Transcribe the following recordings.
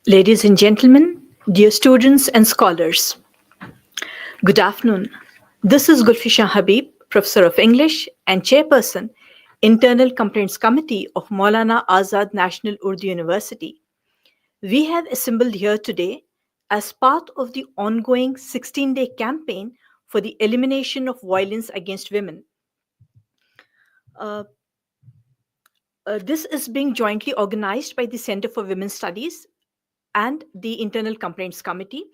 Ladies and gentlemen, dear students and scholars, good afternoon. This is Gulfisha Habib, Professor of English and Chairperson, Internal Complaints Committee of Maulana Azad National Urdu University. We have assembled here today as part of the ongoing 16-day campaign for the elimination of violence against women. This is being jointly organized by the Center for Women's Studies and the Internal Complaints Committee.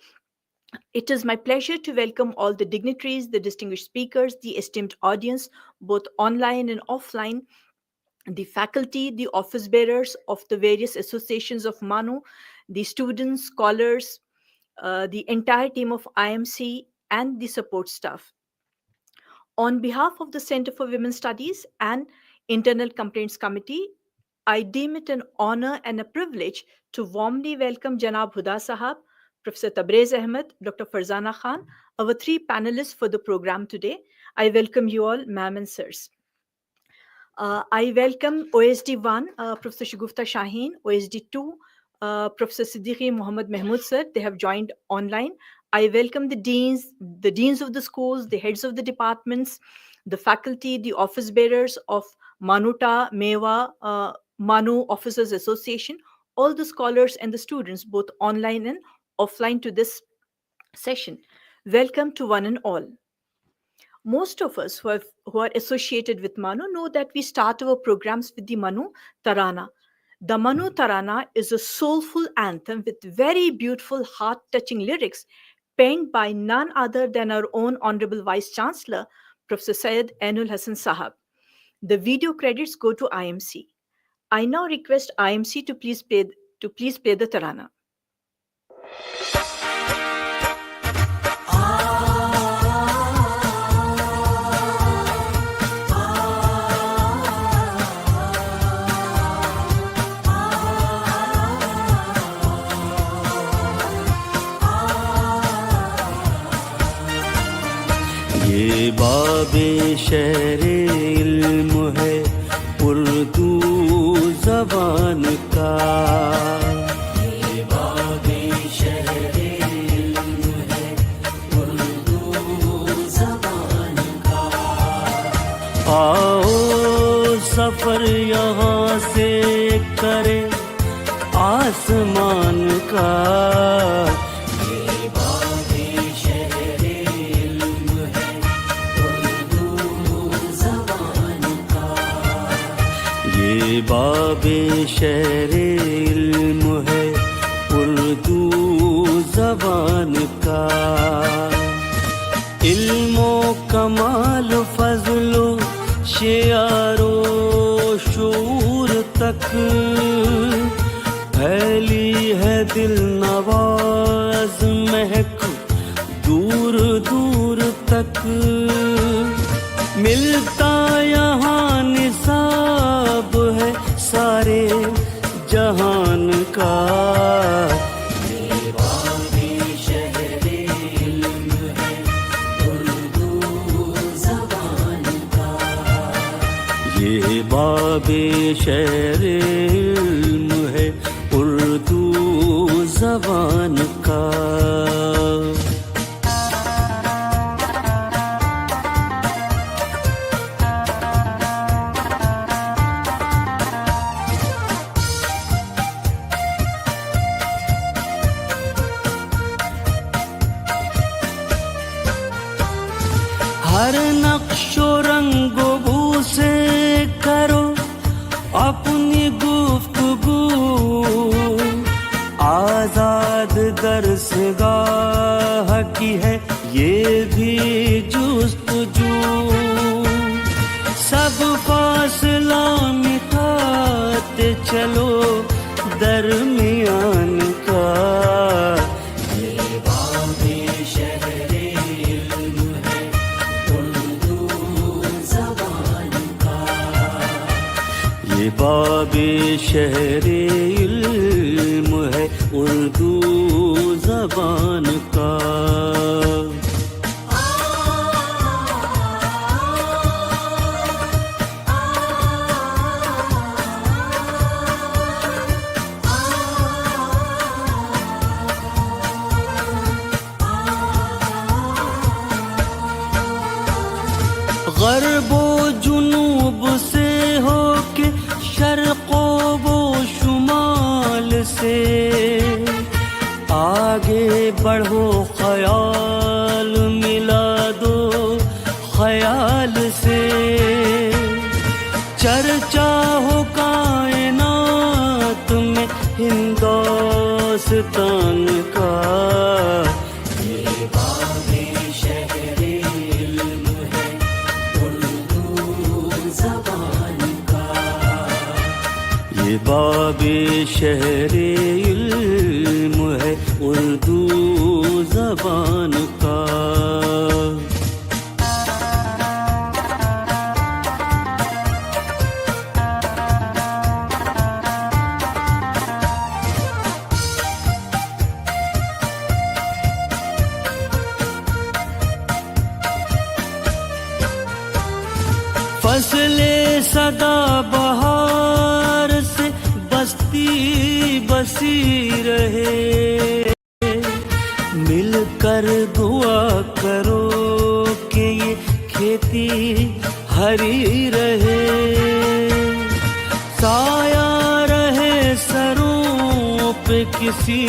It is my pleasure to welcome all the dignitaries, the distinguished speakers, the esteemed audience, both online and offline, the faculty, the office bearers of the various associations of MANUU, the students, scholars, the entire team of IMC, and the support staff. On behalf of the Center for Women's Studies and Internal Complaints Committee, I deem it an honor and a privilege to warmly welcome Janab Huda Sahab, Professor Tabrez Ahmed, Dr. Farzana Khan, our three panelists for the program today. I welcome you all, ma'am and sirs. I welcome OSD 1, Professor Shagufta Shaheen, OSD 2, Professor Siddiqui Muhammad Mahmood sir. They have joined online. I welcome the deans of the schools, the heads of the departments, the faculty, the office bearers of Manuta, Mewa, MANUU Officers Association, all the scholars and the students, both online and offline, to this session. Welcome to one and all. Most of us who are associated with MANUU know that we start our programs with the MANUU Tarana. The MANUU Tarana is a soulful anthem with very beautiful, heart-touching lyrics penned by none other than our own Honorable Vice Chancellor, Professor Syed Ainul Hasan Sahab. The video credits go to IMC. I now request IMC to please play the Tarana. ये बाबे शहरे इल्म है उर्दू ज़बान का, ये बाबे शहरे इल्म है उर्दू ज़बान का। आओ सफ़र यहाँ से करें आसमान का, बाबे शहरे इल्म है उर्दू ज़बान का। इल्मो कमाल फज़लो शियारो शूर तक फैली है दिल नवाज महक दूर दूर तक। मिलता यहाँ निसाब है सारे जहान का, ये बाबे शहरे इल्म है उर्दू ज़बान का, ये बाबे शहरे इल्म है उर्दू ज़बान का। हर नक्शो रंगो बू से करो अपनी गुफ्तगू, आजाद दरसगाह की है ये भी जुस्तजू। सब फासला मिटाते चलो दरमियान का, बाबे शहरे इल्म है उर्दू ज़बान का। गरबो जुनूब से होके शर्को वो शुमाल से आगे बढ़ो ख्याल मिला दो ख्याल से चर्चा हो कायनात में हिंदुस्तान का ये बाबे शहरे इल्म है उर्दू ज़बान का फसले सदा बहार से बस्ती बसी रहे मिलकर दुआ करो कि ये खेती हरी रहे साया रहे सरों पे किसी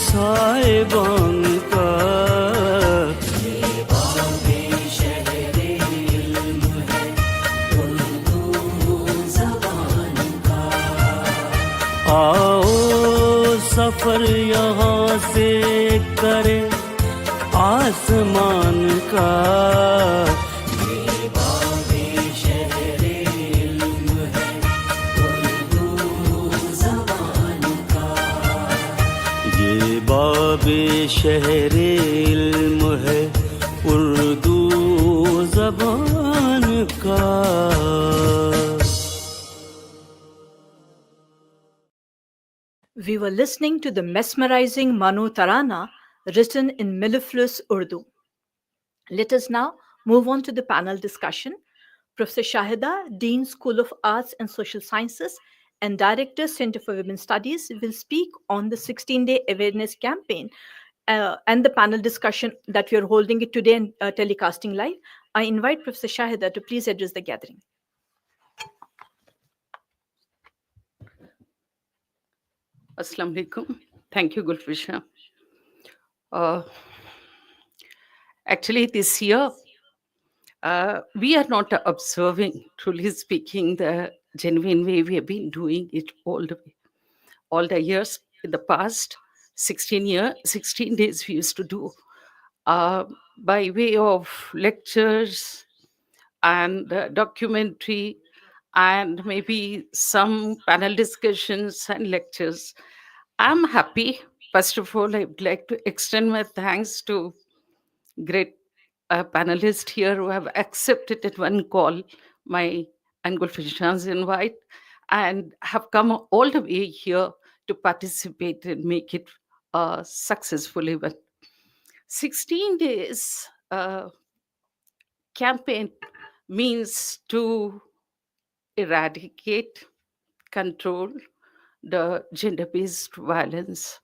साहिबान का आओ सफर यहाँ से करे आसमान का ये बाबे शहरे इल्म है उर्दू ज़बान का ये बाबे शहरे इल्म है उर्दू ज़बान का We were listening to the mesmerizing MANUU Tarana written in mellifluous Urdu. Let us now move on to the panel discussion. Professor Shahida, Dean School of Arts and Social Sciences and Director, Center for Women Studies, will speak on the 16-day awareness campaign and the panel discussion that we are holding it today and telecasting live. I invite Professor Shahida to please address the gathering. Assalamu alaikum. Thank you, Gulfisha. Actually, this year, we are not observing, truly speaking, the genuine way we have been doing it all the years. In the past 16 days we used to do by way of lectures and documentary and maybe some panel discussions and lectures. I'm happy. First of all, I would like to extend my thanks to great panelists here who have accepted at one call my and Gulfishan's invite and have come all the way here to participate and make it a successful event. 16 days campaign means to eradicate, control the gender-based violence.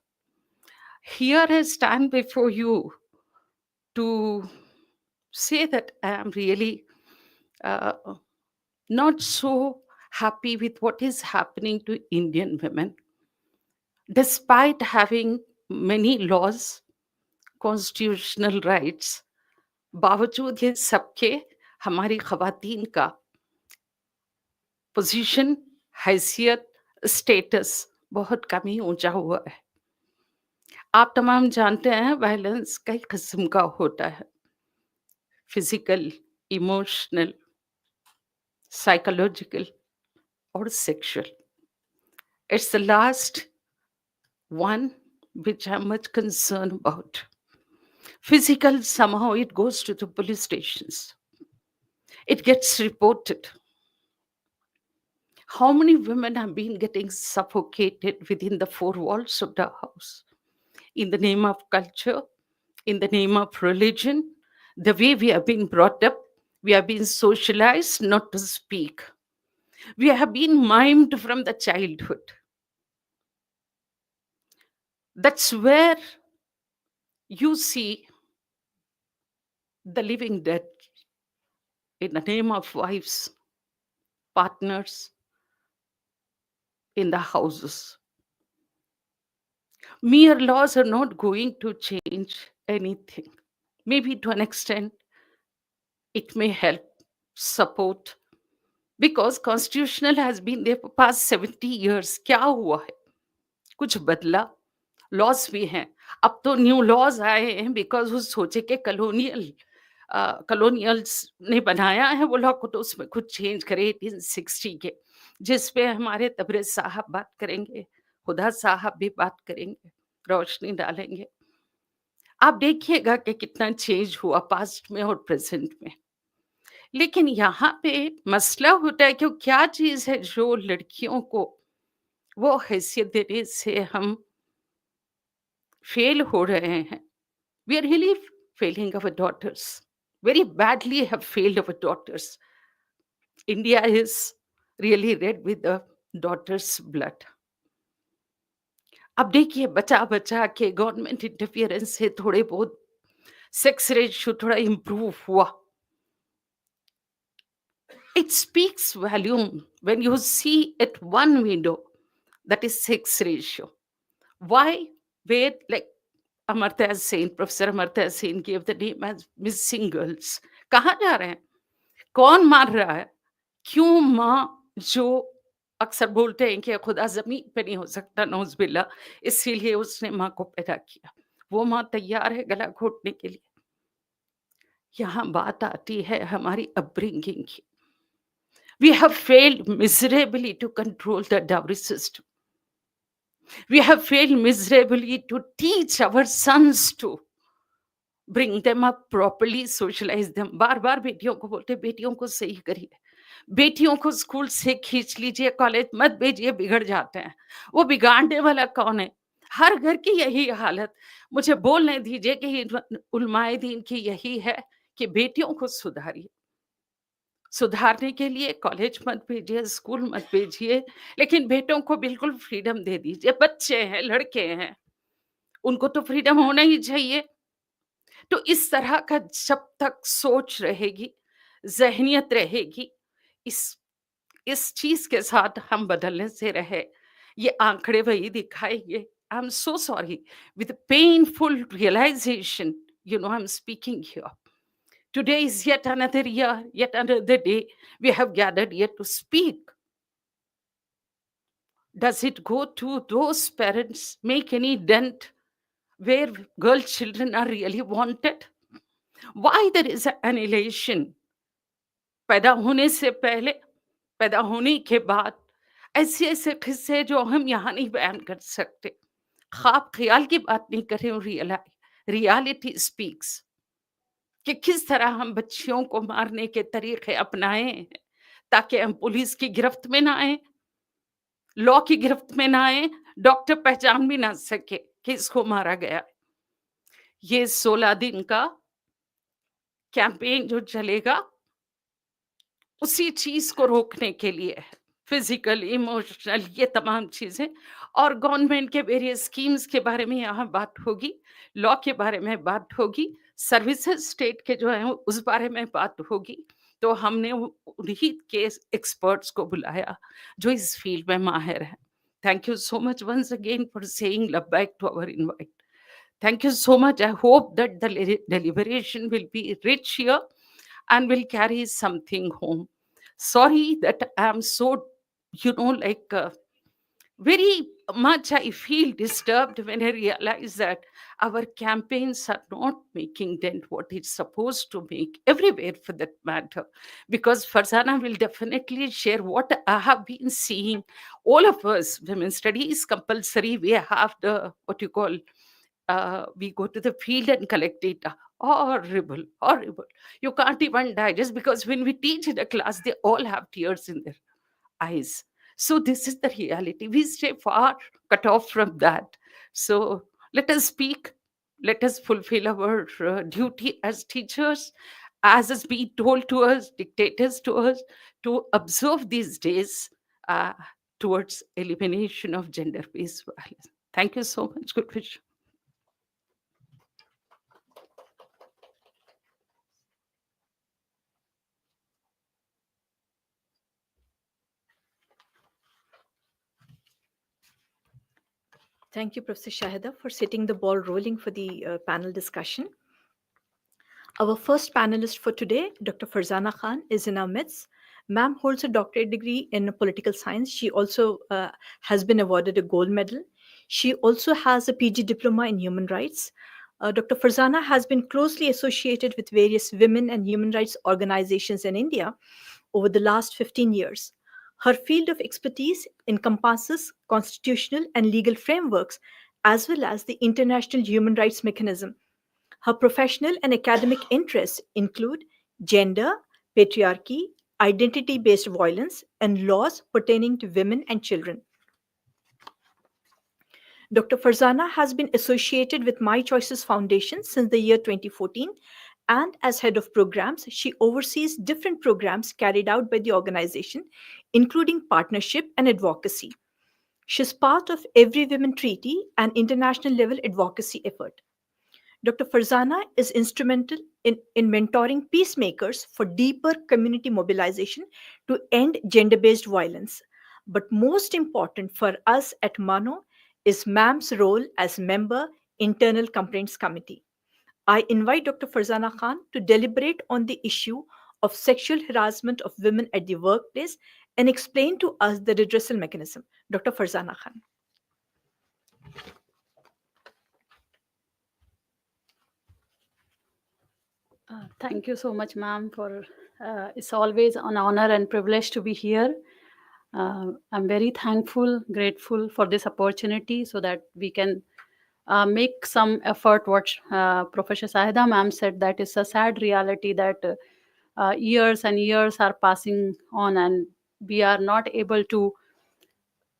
Here I stand before you to say that I am really not so happy with what is happening to Indian women. Despite having many laws, constitutional rights, बावजूद ये सबके हमारी ख़वातीन का position, हैसियत, status बहुत कमी ऊंचा हुआ है. आप तमाम जानते हैं वायलेंस कई किस्म का होता है, फिजिकल, इमोशनल, साइकोलॉजिकल और sexual. It's the last one which I'm much concerned about. Physical, somehow it goes to the police stations. It gets reported. How many women have been getting suffocated within the four walls of the house? In the name of culture, in the name of religion, the way we have been brought up, we have been socialized not to speak. We have been mimed from the childhood. That's where you see the living dead in the name of wives, partners in the houses. Mere laws are not going to change anything. Maybe to an extent, it may help, support, because constitutional has been there for past 70 years. क्या हुआ है? कुछ बदला? Laws भी हैं. अब तो new laws आए हैं बिकॉज वो सोचे के कॉलोनियल्स ने बनाया है वो लॉ को, तो उसमें कुछ चेंज करे 1860 के, जिस पे हमारे तबरेज साहब बात करेंगे, खुदा साहब भी बात करेंगे, रोशनी डालेंगे. आप देखिएगा कि कितना चेंज हुआ पास्ट में और प्रेजेंट में. लेकिन यहाँ पे मसला होता है कि क्या चीज़ है जो लड़कियों को वो हैसियत देने से हम फेल हो रहे हैं. We are really failing our daughters. Very badly have failed our daughters. India is really red with the daughters' blood. अब देखिए बचा बचा के गवर्नमेंट इंटरफियरेंस से थोड़े बहुत सेक्स रेशियो थोड़ा इम्प्रूव हुआ. It speaks volume when you see at one window that is sex ratio. Why? Where, like Amartya Sen, Professor Amartya Sen gave the name as missing girls. कहाँ जा रहे हैं? कौन मार रहा है? क्यों माँ जो अक्सर बोलते हैं कि खुदा जमीन पे नहीं हो सकता, नौज़बिल्ला, इसीलिए उसने माँ को पैदा किया. वो माँ तैयार है गला घोटने के लिए. यहाँ बात आती है हमारी अपब्रिंगिंग की. We have failed miserably to control the dowry system. We have failed miserably to teach our sons to bring them up properly, socialize them. बार बार बेटियों को बोलते बेटियों को सही करिए, बेटियों को स्कूल से खींच लीजिए, कॉलेज मत भेजिए, बिगड़ जाते हैं. वो बिगाड़ने वाला कौन है? हर घर की यही हालत. मुझे बोलने दीजिए कि उलमाए दीन की यही है कि बेटियों को सुधारिए. सुधारने के लिए कॉलेज मत भेजिए, स्कूल मत भेजिए, लेकिन बेटों को बिल्कुल फ्रीडम दे दीजिए. बच्चे हैं, लड़के हैं, उनको तो फ्रीडम होना ही चाहिए. तो इस तरह का जब तक सोच रहेगी, ज़हनियत रहेगी, इस चीज़ के साथ हम बदलने से रहे. ये आंकड़े वही दिखाएंगे. I am so sorry with painful realization, I am speaking here. Today is yet another year, yet another day we have gathered here to speak. Does it go to those parents, make any dent where girl children are really wanted? Why there is an annihilation? पैदा होने से पहले, पैदा होने के बाद, ऐसे ऐसे किस्से जो हम यहाँ नहीं बयान कर सकते. ख्वाब ख्याल की बात नहीं कर रहे हूँ, रियलिटी स्पीक्स कि किस तरह हम बच्चियों को मारने के तरीके अपनाए हैं ताकि हम पुलिस की गिरफ्त में ना आए, लॉ की गिरफ्त में ना आए, डॉक्टर पहचान भी ना सके कि इसको मारा गया. ये 16 दिन का कैंपेन जो चलेगा उसी चीज को रोकने के लिए है. फिजिकल, इमोशनल, ये तमाम चीजें. और गवर्नमेंट के वेरियस स्कीम्स के बारे में यहाँ बात होगी, लॉ के बारे में बात होगी, सर्विसेज स्टेट के जो है उस बारे में बात होगी. तो हमने उन्हीं के एक्सपर्ट्स को बुलाया जो इस फील्ड में माहिर हैं. Thank you so much once again for saying love back to our invite. Thank you so much. I hope that the deliberation will be rich here and will carry something home. Sorry that I am so, very much I feel disturbed when I realize that our campaigns are not making dent what it's supposed to make everywhere for that matter. Because Farzana will definitely share what I have been seeing. All of us, women studies compulsory, we have the, what you call, we go to the field and collect data. Horrible, horrible. You can't even digest because when we teach in a class, they all have tears in their eyes. So this is the reality. We stay far cut off from that. So let us speak. Let us fulfill our duty as teachers, as is being told to us, dictators to us, to observe these days towards elimination of gender-based violence. Thank you so much. Good vision. Thank you, Professor Shahida, for setting the ball rolling for the panel discussion. Our first panelist for today, Dr. Farzana Khan, is in our midst. Ma'am holds a doctorate degree in political science. She also has been awarded a gold medal. She also has a PG diploma in human rights. Dr. Farzana has been closely associated with various women and human rights organizations in India over the last 15 years. Her field of expertise encompasses constitutional and legal frameworks as well as the international human rights mechanism. Her professional and academic interests include gender, patriarchy, identity based violence, and laws pertaining to women and children. Dr. Farzana has been associated with My Choices Foundation since the year 2014, and as head of programs, she oversees different programs carried out by the organization, including partnership and advocacy. She's part of Every Women Treaty, an international level advocacy effort. Dr. Farzana is instrumental in mentoring peacemakers for deeper community mobilization to end gender based violence. But most important for us at MANUU is MAM's role as member Internal Complaints Committee. I invite Dr. Farzana Khan to deliberate on the issue of sexual harassment of women at the workplace and explain to us the redressal mechanism. Dr. Farzana Khan. Thank you so much, ma'am, for it's always an honor and privilege to be here. I'm very thankful, grateful for this opportunity so that we can make some effort. What Professor Shahida ma'am said, that is a sad reality that years and years are passing on and we are not able to,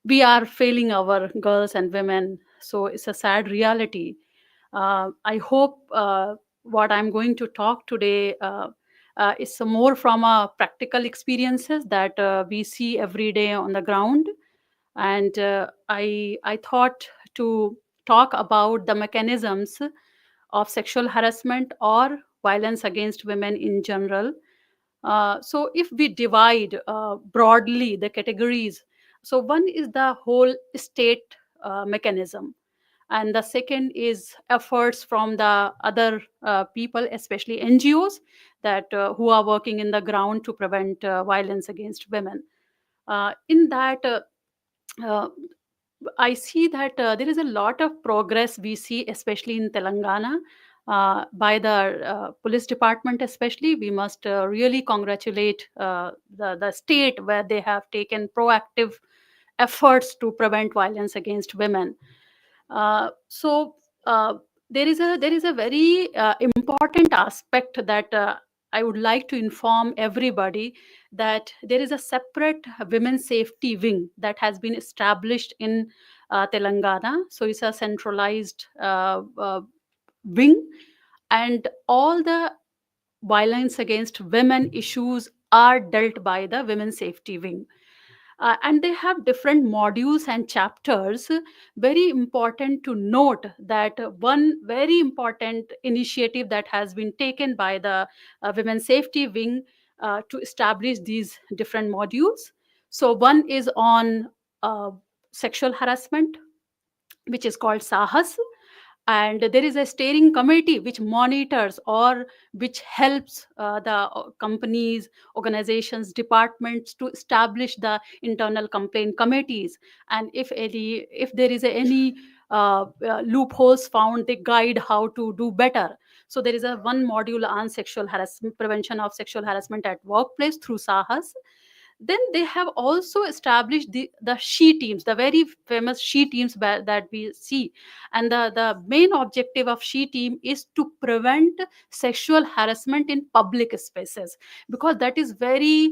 we are failing our girls and women. So it's a sad reality. I hope what I'm going to talk today is more from practical experiences that we see every day on the ground. And I thought to talk about the mechanisms of sexual harassment or violence against women in general. So if we divide broadly the categories, so one is the whole state mechanism, and the second is efforts from the other people, especially NGOs, that who are working in the ground to prevent violence against women. In that, uh, I see that there is a lot of progress we see, especially in Telangana, by the police department. Especially, we must really congratulate the state where they have taken proactive efforts to prevent violence against women. So there is a very important aspect that I would like to inform everybody, that there is a separate women's safety wing that has been established in Telangana. So it's a centralized wing, and all the violence against women issues are dealt by the women's safety wing. And they have different modules and chapters. Very important to note that one very important initiative that has been taken by the women's safety wing to establish these different modules. So one is on sexual harassment, which is called Sahas, and there is a steering committee which monitors or which helps the companies, organizations, departments to establish the internal complaint committees. And if there is any loopholes found, they guide how to do better. So there is a one module on sexual harassment, prevention of sexual harassment at workplace through Sahas. Then they have also established the she teams, the very famous she teams that we see. And the main objective of she team is to prevent sexual harassment in public spaces, because that is very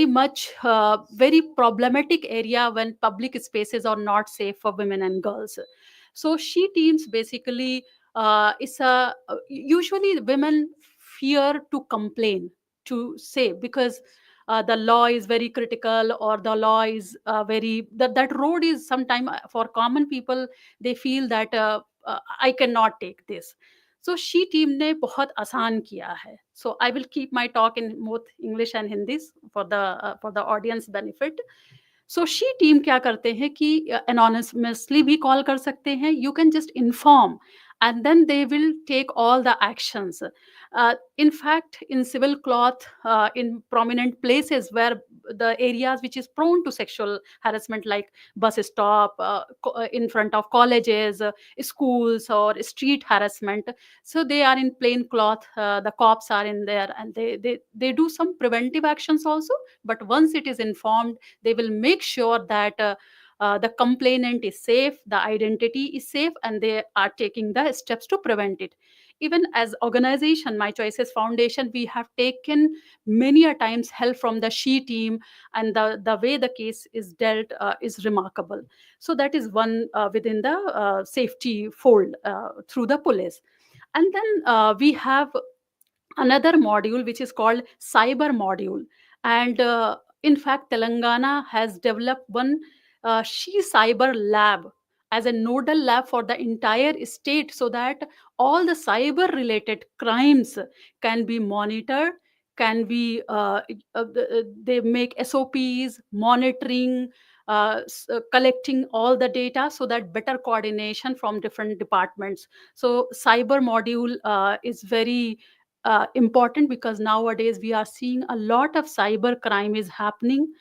much very problematic area when public spaces are not safe for women and girls. So she teams basically is a usually women fear to complain, to say, because the law is very critical, or the law is very that road is sometime for common people, they feel that I cannot take this. So she team ने बहुत आसान किया है. So I will keep my talk in both English and Hindi for the audience benefit. So she team क्या करते हैं कि anonymously भी कॉल कर सकते हैं, you can just inform and then they will take all the actions. In fact, in civil cloth, in prominent places where the areas which is prone to sexual harassment, like bus stop, in front of colleges, schools, or street harassment, so they are in plain cloth, the cops are in there, and they do some preventive actions also. But once it is informed, they will make sure that the complainant is safe, the identity is safe, and they are taking the steps to prevent it. Even as organization, My Choices Foundation, we have taken many a times help from the she team, and the way the case is dealt is remarkable. So that is one within the safety fold through the police. And then we have another module which is called cyber module. And in fact, Telangana has developed one she cyber lab as a nodal lab for the entire state, so that all the cyber related crimes can be monitored, can be they make SOPs monitoring, collecting all the data, so that better coordination from different departments. So cyber module is very important, because nowadays we are seeing a lot of cyber crime is happening.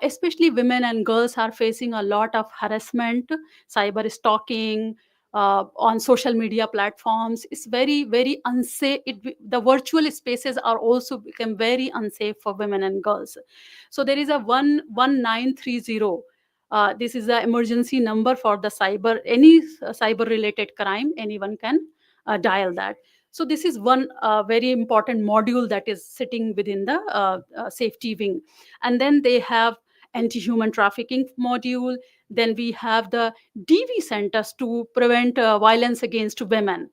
Especially women and girls are facing a lot of harassment, cyber stalking on social media platforms. It's very, very unsafe. The virtual spaces are also become very unsafe for women and girls. So there is a 11930. This is the emergency number for the any cyber related crime. Anyone can dial that. So this is one very important module that is sitting within the safety wing. And then they have anti-human trafficking module. Then we have the DV centers to prevent violence against women.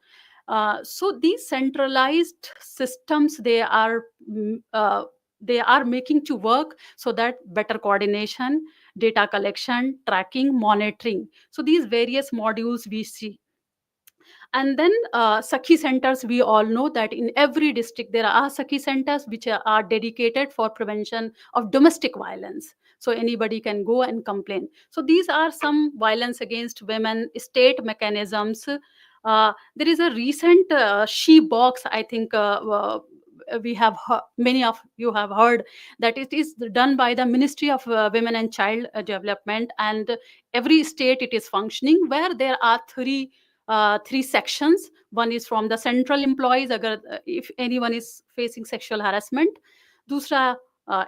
So these centralized systems, they are making to work, so that better coordination, data collection, tracking, monitoring. So these various modules we see. And then Sakhi centers, we all know that in every district there are Sakhi centers which are dedicated for prevention of domestic violence. So anybody can go and complain. So these are some violence against women, state mechanisms. There is a recent she box, I think many of you have heard, that it is done by the Ministry of Women and Child Development, and every state it is functioning, where there are three sections. One is from the central employees, if anyone is facing sexual harassment. दूसरा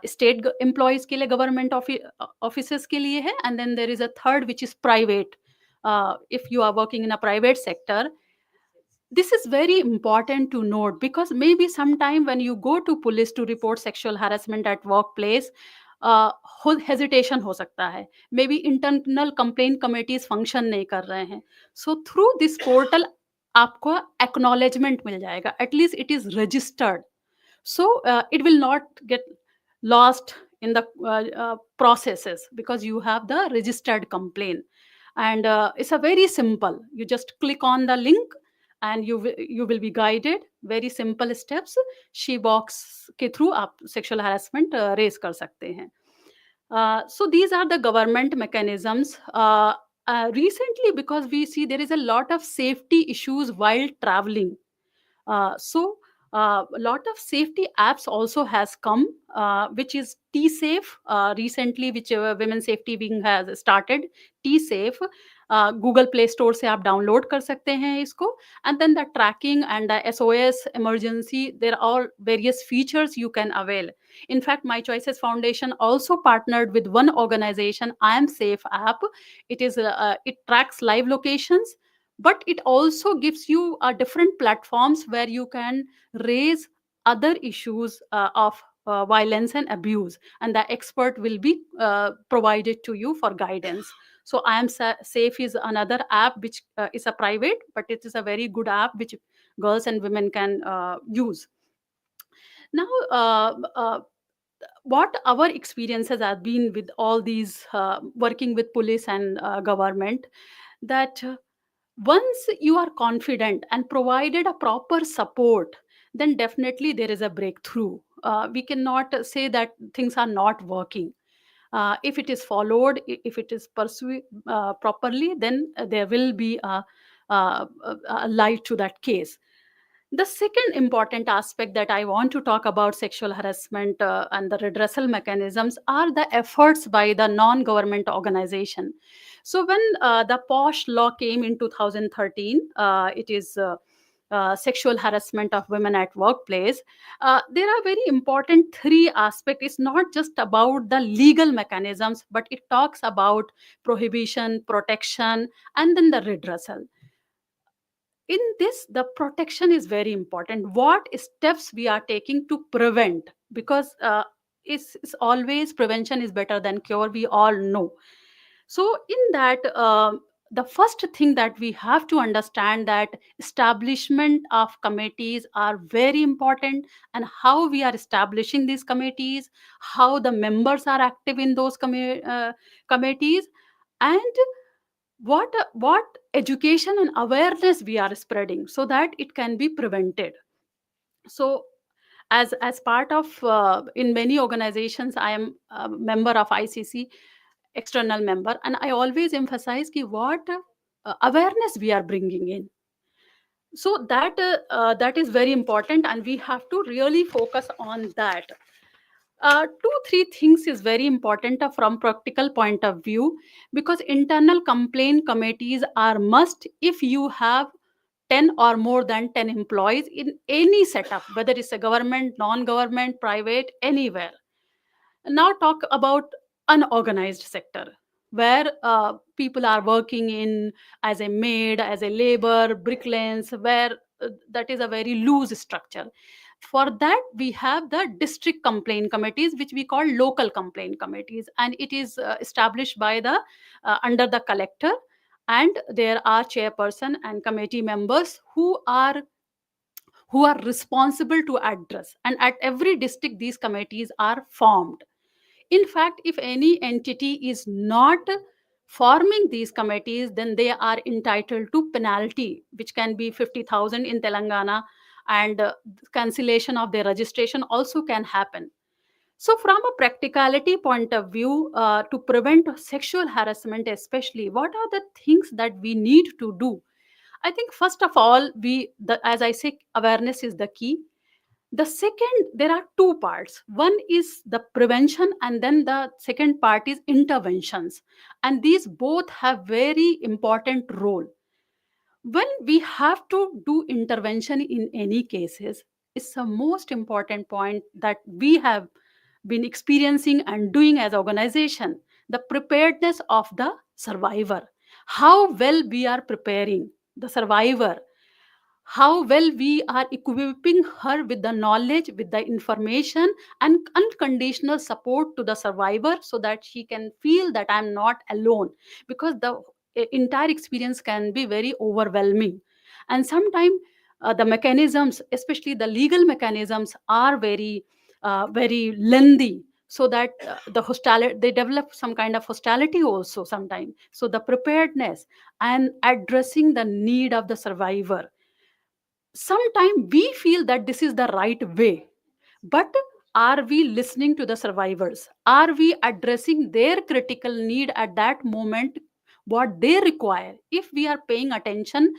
state employees के लिए, government offices के लिए है. And then there is a third which is private. If you are working in a private sector, this is very important to note, because maybe sometime when you go to police to report sexual harassment at workplace, hesitation हो सकता है, may be internal complaint committees function नहीं कर रहे हैं. So through this portal आपको acknowledgement मिल जाएगा, at least it is registered, so it will not get lost in the processes, because you have the registered complaint. And it's a very simple, you just click on the link and you will be guided, very simple steps. she box के through आप sexual harassment raise कर सकते हैं. So these are the government mechanisms. Recently, because we see there is a lot of safety issues while traveling, so a lot of safety apps also has come, which is T-Safe recently, which Women Safety Wing has started. T-Safe, Google Play Store से आप download कर सकते हैं इसको. And then the tracking and the SOS emergency, there are various features you can avail. In fact, My Choices Foundation also partnered with one organization, I Am Safe app. It tracks live locations, but it also gives you different platforms where you can raise other issues of violence and abuse, and the expert will be provided to you for guidance. So I Am Safe is another app which is a private, but it is a very good app which girls and women can use. Now, what our experiences have been with all these working with police and government, that once you are confident and provided a proper support, then definitely there is a breakthrough. We cannot say that things are not working. If it is followed, if it is pursued properly, then there will be a light to that case. The second important aspect that I want to talk about sexual harassment and the redressal mechanisms are the efforts by the non-government organization. So when the POSH law came in 2013, it is sexual harassment of women at workplace. There are very important three aspects. It's not just about the legal mechanisms, but it talks about prohibition, protection, and then the redressal. In this, the protection is very important. What steps we are taking to prevent? Because it's always prevention is better than cure, we all know. So in that, the first thing that we have to understand that establishment of committees are very important, and how we are establishing these committees, how the members are active in those committees, and what education and awareness we are spreading so that it can be prevented. So as part of in many organizations, I am a member of ICC, external member, and I always emphasize ki what awareness we are bringing in. So that is very important, and we have to really focus on that. Two three things is very important from practical point of view, because internal complaint committees are must if you have 10 or more than 10 employees in any setup, whether it's a government, non-government, private, anywhere. Now talk about unorganized sector, where people are working in as a maid, as a labor, bricklayers, where that is a very loose structure. For that, we have the district complaint committees, which we call local complaint committees, and it is established by the under the collector, and there are chairperson and committee members who are responsible to address, and at every district these committees are formed. In fact, if any entity is not forming these committees, then they are entitled to penalty, which can be 50,000 in Telangana, and cancellation of their registration also can happen. So, from a practicality point of view, to prevent sexual harassment, especially, what are the things that we need to do? I think first of all, as I say, awareness is the key. The second, there are two parts. One is the prevention, and then the second part is interventions, and these both have very important role. When we have to do intervention in any cases, it's the most important point that we have been experiencing and doing as organization, the preparedness of the survivor. How well we are preparing the survivor, how well we are equipping her with the knowledge, with the information, and unconditional support to the survivor, so that she can feel that I'm not alone, because the entire experience can be very overwhelming. And sometimes the mechanisms, especially the legal mechanisms, are very lengthy, so that the hostility, they develop some kind of hostility also sometimes. So the preparedness and addressing the need of the survivor, sometimes we feel that this is the right way, but are we listening to the survivors? Are we addressing their critical need at that moment, what they require? If we are paying attention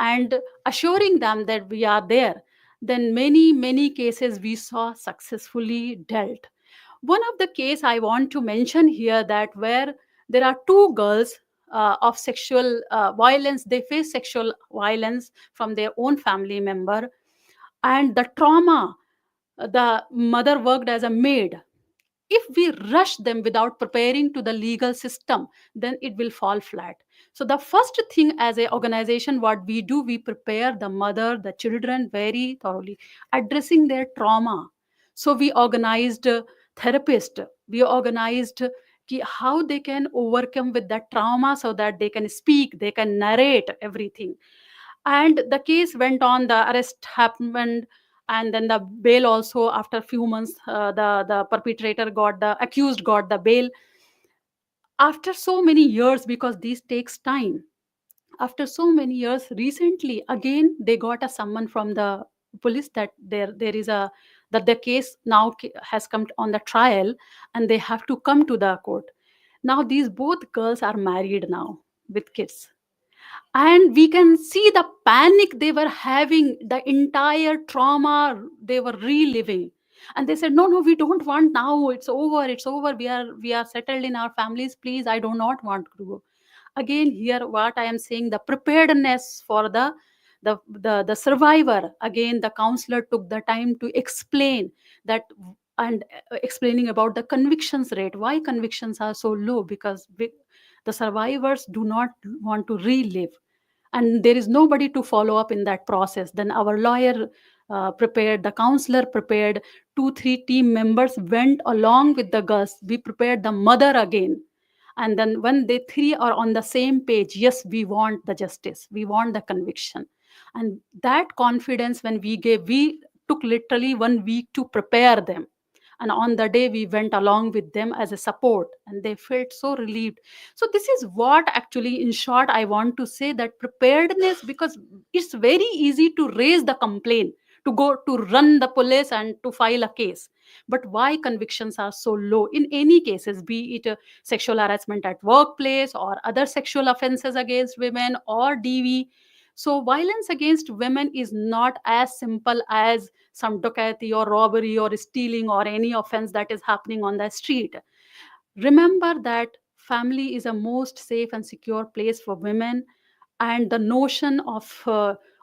and assuring them that we are there, then many cases we saw successfully dealt. One of the case I want to mention here, that where there are two girls of sexual violence, they face sexual violence from their own family member, and the trauma, the mother worked as a maid. If we rush them without preparing to the legal system, then it will fall flat. So the first thing as a organization, what we do, we prepare the mother, the children very thoroughly, addressing their trauma. So we organized therapist, we organized how they can overcome with that trauma, so that they can speak, they can narrate everything. And the case went on, the arrest happened, and then the bail also. After a few months, the perpetrator got, the accused got the bail after so many years, because this takes time. After so many years, recently again they got a summon from the police that there is a that the case now has come on the trial, and they have to come to the court. Now these both girls are married now with kids, and we can see the panic they were having, the entire trauma they were reliving. And they said, no, no, we don't want now, it's over, it's over, we are settled in our families, please, I do not want to go. Again, here what I am saying, the preparedness for the survivor. Again, the counselor took the time to explain that, and explaining about the convictions rate, why convictions are so low, because the survivors do not want to relive, and there is nobody to follow up in that process. Then our lawyer prepared, the counselor prepared, 2 3 team members went along with the girls, we prepared the mother again. And then when they three are on the same page, yes, we want the justice, we want the conviction. And that confidence, when we gave, we took literally 1 week to prepare them, and on the day we went along with them as a support, and they felt so relieved. So this is what actually, in short, I want to say, that preparedness, because it's very easy to raise the complaint, to go to run the police and to file a case. But why convictions are so low in any cases, be it sexual harassment at workplace or other sexual offenses against women or DV? So violence against women is not as simple as some docility or robbery or stealing or any offense that is happening on the street. Remember that family is a most safe and secure place for women, and the notion of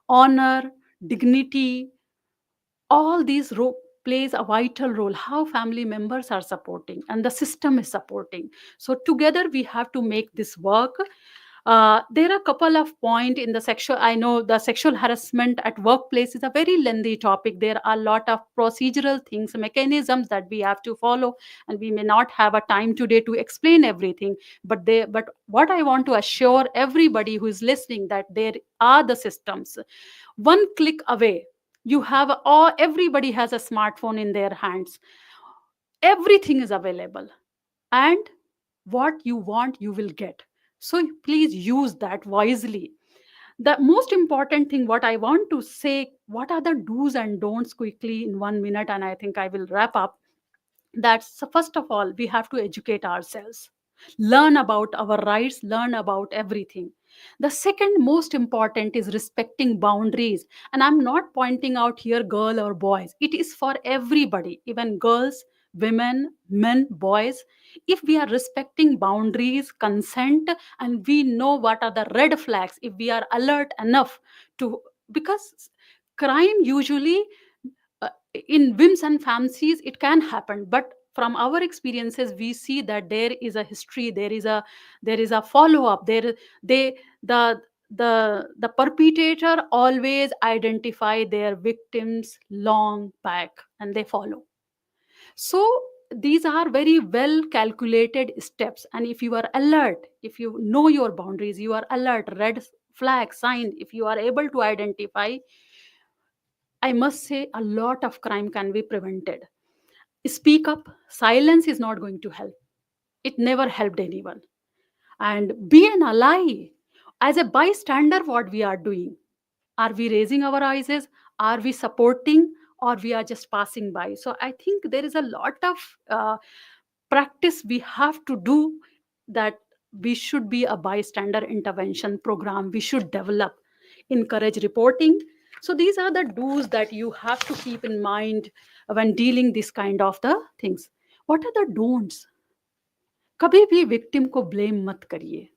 honor, dignity, all these plays a vital role, how family members are supporting and the system is supporting. So together we have to make this work. There are a couple of points in the sexual, I know the sexual harassment at workplace is a very lengthy topic. There are a lot of procedural things, mechanisms that we have to follow, and we may not have a time today to explain everything. But what I want to assure everybody who is listening, that there are the systems. One click away, you have, or everybody has a smartphone in their hands, everything is available, and what you want you will get. So please use that wisely. The most important thing what I want to say, what are the do's and don'ts, quickly in 1 minute, and I think I will wrap up. That's, so first of all, we have to educate ourselves, learn about our rights, learn about everything. The second most important is respecting boundaries, and I'm not pointing out here girl or boys, it is for everybody, even girls, women, men, boys. If we are respecting boundaries, consent, and we know what are the red flags, if we are alert enough to, because crime usually, in whims and fancies it can happen, but from our experiences we see that there is a history, there is a follow up, they the perpetrator always identify their victims long back, and they follow. So these are very well calculated steps, and if you are alert, if you know your boundaries, you are alert, red flag sign, if you are able to identify, I must say a lot of crime can be prevented. Speak up. Silence is not going to help. It never helped anyone. And be an ally. As a bystander, what we are doing? Are we raising our eyes? Are we supporting? Or we are just passing by? So I think there is a lot of practice we have to do, that we should be a bystander intervention program. We should develop, encourage reporting. So these are the do's that you have to keep in mind when dealing this kind of the things. What are the don'ts? कभी भी victim को blame मत करिए.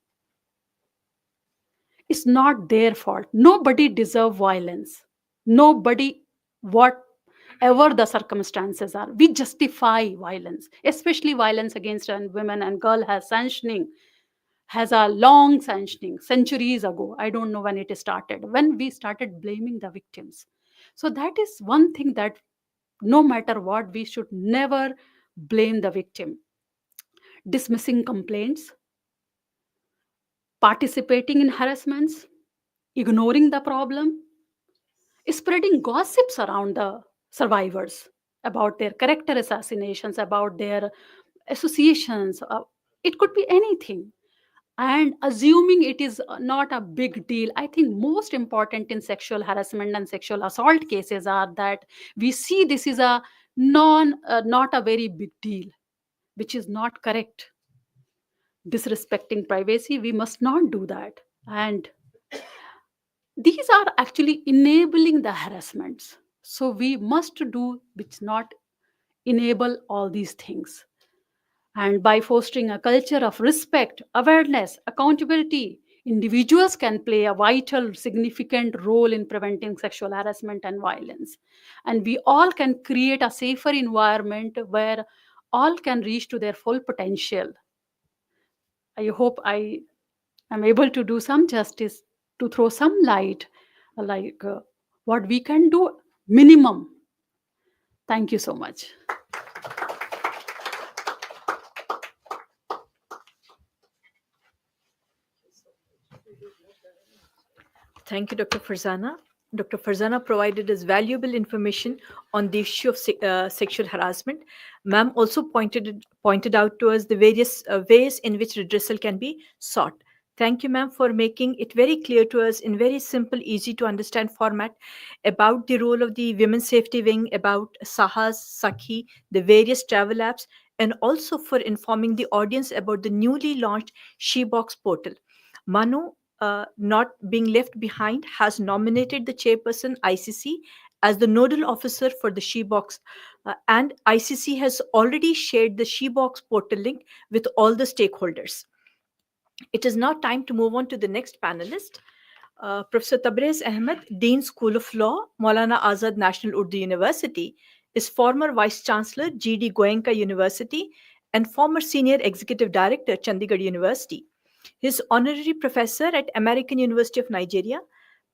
It's not their fault. Nobody deserve violence. Nobody, whatever the circumstances are, we justify violence, especially violence against women and girl has a long sanctioning centuries ago. I don't know when it started, when we started blaming the victims. So that is one thing, that no matter what, we should never blame the victim. Dismissing complaints, participating in harassments, ignoring the problem, spreading gossips around the survivors about their character assassinations, about their associations. It could be anything. and assuming it is not a big deal. I think most important in sexual harassment and sexual assault cases are that we see this is a not a very big deal, which is not correct. Disrespecting privacy, we must not do that. And these are actually enabling the harassments, so we must do which not enable all these things. And by fostering a culture of respect, awareness, accountability, individuals can play a vital, significant role in preventing sexual harassment and violence. And we all can create a safer environment where all can reach to their full potential. I hope I am able to do some justice, to throw some light, like what we can do minimum. Thank you so much. Thank you, Dr. Farzana. Dr. Farzana provided us valuable information on the issue of sexual harassment. Ma'am also pointed out to us the various ways in which redressal can be sought. Thank you, ma'am, for making it very clear to us in very simple, easy to understand format about the role of the Women's Safety Wing, about Sahas, Sakhi, the various travel apps, and also for informing the audience about the newly launched SheBox portal. Manu, not being left behind, has nominated the chairperson ICC as the nodal officer for the SheBox, and ICC has already shared the SheBox portal link with all the stakeholders. It is now time to move on to the next panelist. Professor Tabrez Ahmed, Dean School of Law, Maulana Azad National Urdu University, is former Vice Chancellor, GD Goenka University, and former Senior Executive Director, Chandigarh University. He is Honorary Professor at American University of Nigeria,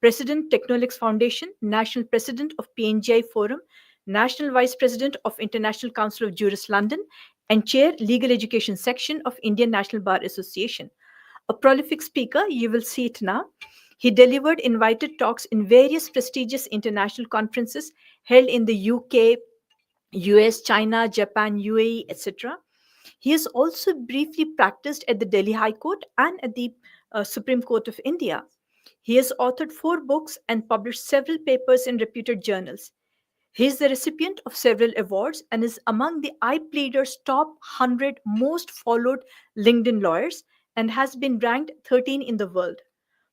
President, Technolix Foundation, National President of PNGI Forum, National Vice President of International Council of Jurists London, and Chair, Legal Education Section of Indian National Bar Association. A prolific speaker, you will see it now. He delivered invited talks in various prestigious international conferences held in the UK, US, China, Japan, UAE, etc. He has also briefly practiced at the Delhi High Court and at the Supreme Court of India. He has authored 4 books and published several papers in reputed journals. He is the recipient of several awards and is among the iPleader's top 100 most followed LinkedIn lawyers and has been ranked 13 in the world.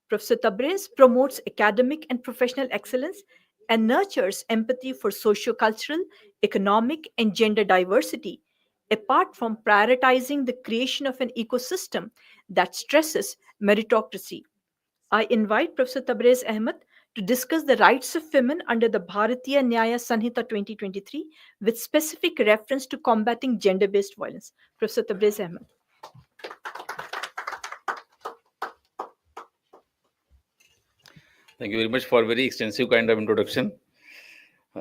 Professor Tabrez promotes academic and professional excellence and nurtures empathy for socio-cultural, economic, and gender diversity, apart from prioritizing the creation of an ecosystem that stresses meritocracy. I invite Professor Tabrez Ahmed to discuss the rights of women under the Bharatiya Nyaya Sanhita 2023 with specific reference to combating gender-based violence. Professor Tabrez Ahmed. Thank you very much for a very extensive kind of introduction.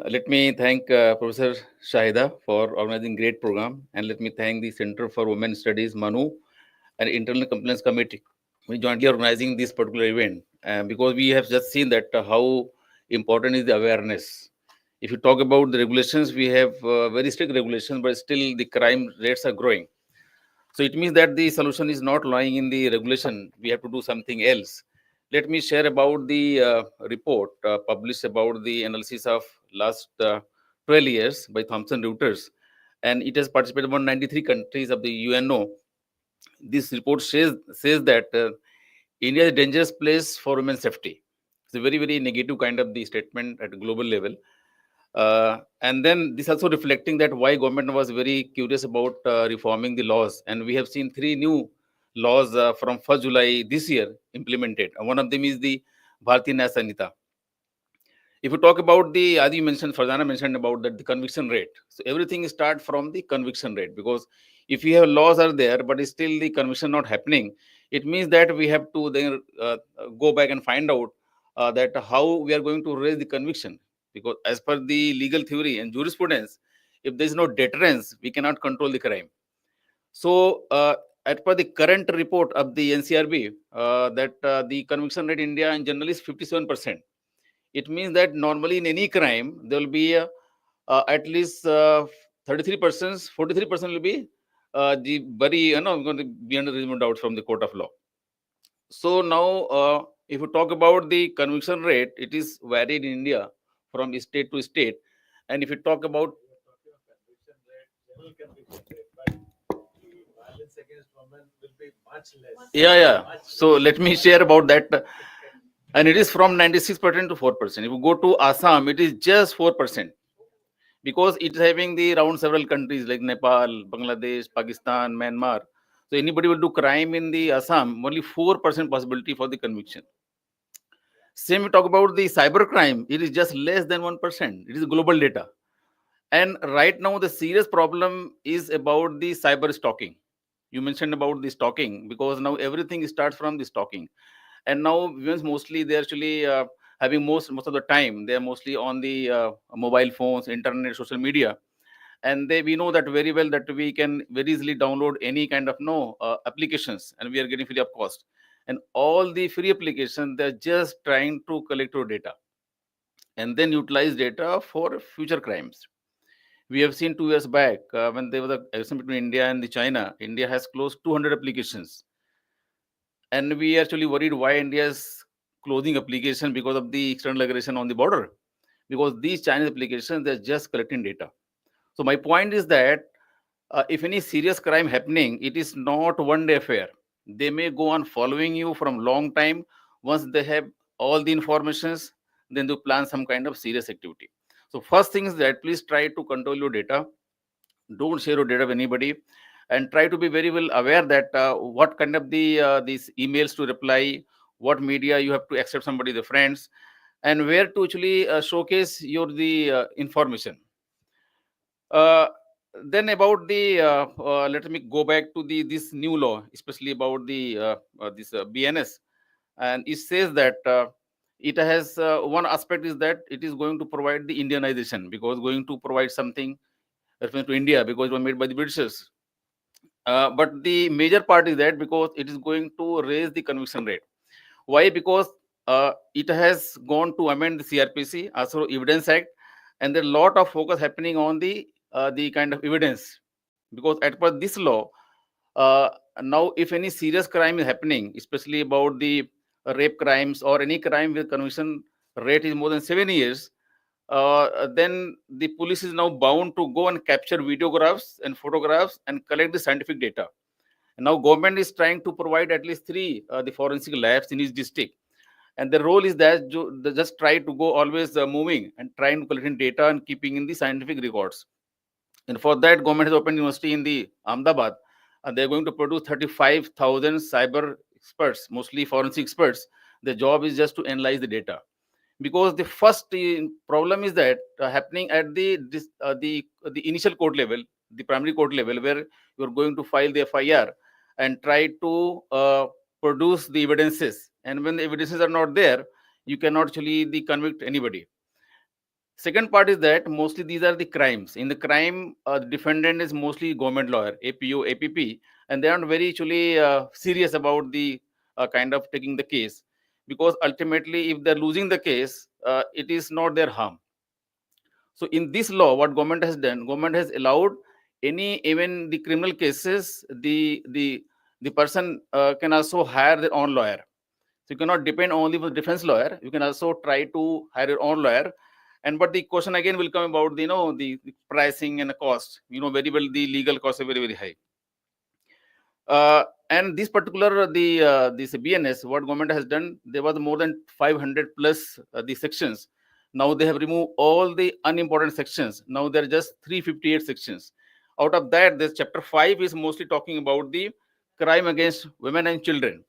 Let me thank Professor Shahida for organizing great program, and let me thank the Center for Women Studies, MANUU, and Internal Compliance Committee. We jointly organizing this particular event because we have just seen that how important is the awareness. If you talk about the regulations, we have very strict regulations, but still the crime rates are growing. So it means that the solution is not lying in the regulation. We have to do something else. Let me share about the report published about the analysis of last 12 years by Thomson Reuters, and it has participated in 93 countries of the UNO. This report says that India is a dangerous place for women's safety. It's a very, very negative kind of the statement at a global level. And then this also reflecting that why government was very curious about reforming the laws. And we have seen 3 new laws from 1st July this year implemented. One of them is the Bharatiya Nyaya Sanhita. If you talk about the, as you mentioned, Farzana mentioned about that the conviction rate. So everything start from the conviction rate, because if you have laws are there, but still the conviction not happening, it means that we have to then go back and find out that how we are going to raise the conviction. Because as per the legal theory and jurisprudence, if there is no deterrence, we cannot control the crime. So as per the current report of the NCRB, that the conviction rate in India in general is 57%. It means that normally in any crime, there will be at least 33%, 43% will be the very, going to be under reasonable doubt from the court of law. So now, if you talk about the conviction rate, it is varied in India from state to state. And if you talk about yeah. So let me share about that. And it is from 96% to 4%. If you go to Assam, it is just 4%, because it's having the around several countries like Nepal, Bangladesh, Pakistan, Myanmar. So anybody will do crime in the Assam, only 4% possibility for the conviction. Same we talk about the cyber crime, it is just less than 1%. It is global data. And right now, the serious problem is about the cyber stalking. You mentioned about the stalking, because now everything starts from the stalking. And now, women mostly they're actually having most of the time they're mostly on the mobile phones, internet, social media, and we know that very well that we can very easily download any kind of no applications, and we are getting free of cost. And all the free applications, they're just trying to collect your data and then utilize data for future crimes. We have seen 2 years back when there was a action between India and the China. India has closed 200 applications, and we actually worried why India is closing application because of the external aggression on the border. Because these Chinese applications, they're just collecting data. So my point is that if any serious crime happening, it is not one day affair. They may go on following you from long time. Once they have all the informations, then they plan some kind of serious activity. So first thing is that please try to control your data. Don't share your data with anybody, and try to be very well aware that what kind of these emails to reply, what media you have to accept somebody the friends, and where to actually showcase your the information. uh, then about the let me go back to the this new law, especially about the this BNS. And it says that it has one aspect is that it is going to provide the Indianization, because going to provide something referring to India, because it was made by the Britishers. But the major part is that because it is going to raise the conviction rate. Why? Because it has gone to amend the CRPC, also Evidence Act, and there a lot of focus happening on the kind of evidence. Because as per this law, uh, now if any serious crime is happening, especially about the rape crimes or any crime with conviction rate is more than 7 years, then the police is now bound to go and capture videographs and photographs and collect the scientific data. And now government is trying to provide at least three the forensic labs in each district, and the role is that they just try to go always moving and trying to collecting data and keeping in the scientific records. And for that, government has opened university in the Ahmedabad, and they're going to produce 35,000 cyber experts, mostly forensic experts. The job is just to analyze the data. Because the first problem is that happening at the initial court level, the primary court level, where you're going to file the FIR and try to produce the evidences. And when the evidences are not there, you cannot actually convict anybody. Second part is that mostly these are the crimes. In the crime, the defendant is mostly government lawyer, APO, APP, and they aren't very actually serious about the kind of taking the case, because ultimately, if they're losing the case, it is not their harm. So in this law, what government has done, government has allowed any even the criminal cases, the person can also hire their own lawyer. So you cannot depend only on the defense lawyer. You can also try to hire your own lawyer. And but the question again will come about the pricing and the cost. You know very well the legal costs are very very high. And this particular this BNS, what government has done, there was more than 500 plus the sections. Now they have removed all the unimportant sections. Now there are just 358 sections. Out of that, this chapter 5 is mostly talking about the crime against women and children.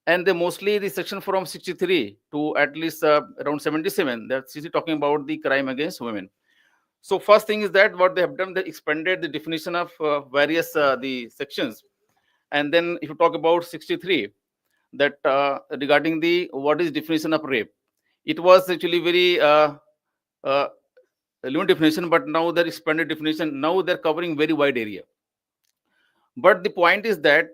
And they mostly the section from 63 to at least around 77, that's talking about the crime against women. So first thing is that what they have done, they expanded the definition of various the sections. And then if you talk about 63, that regarding the what is definition of rape, it was actually very uh, limited definition, but now they're expanded definition. Now they're covering very wide area. But the point is that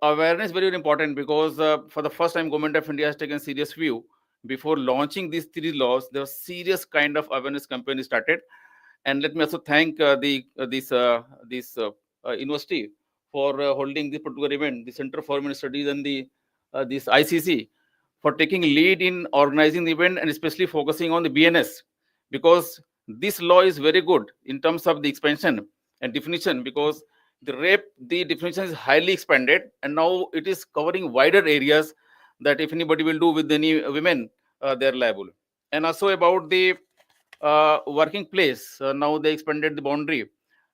awareness is very, very important, because for the first time, government of India has taken serious view. Before launching these three laws, there was serious kind of awareness campaign started. And let me also thank the this university for holding this particular event, the Center for Women Studies and the this ICC for taking lead in organizing the event and especially focusing on the BNS, because this law is very good in terms of the expansion and definition, because the rape, the definition is highly expanded and now it is covering wider areas, that if anybody will do with any women, they are liable. And also about the working place, now they expanded the boundary,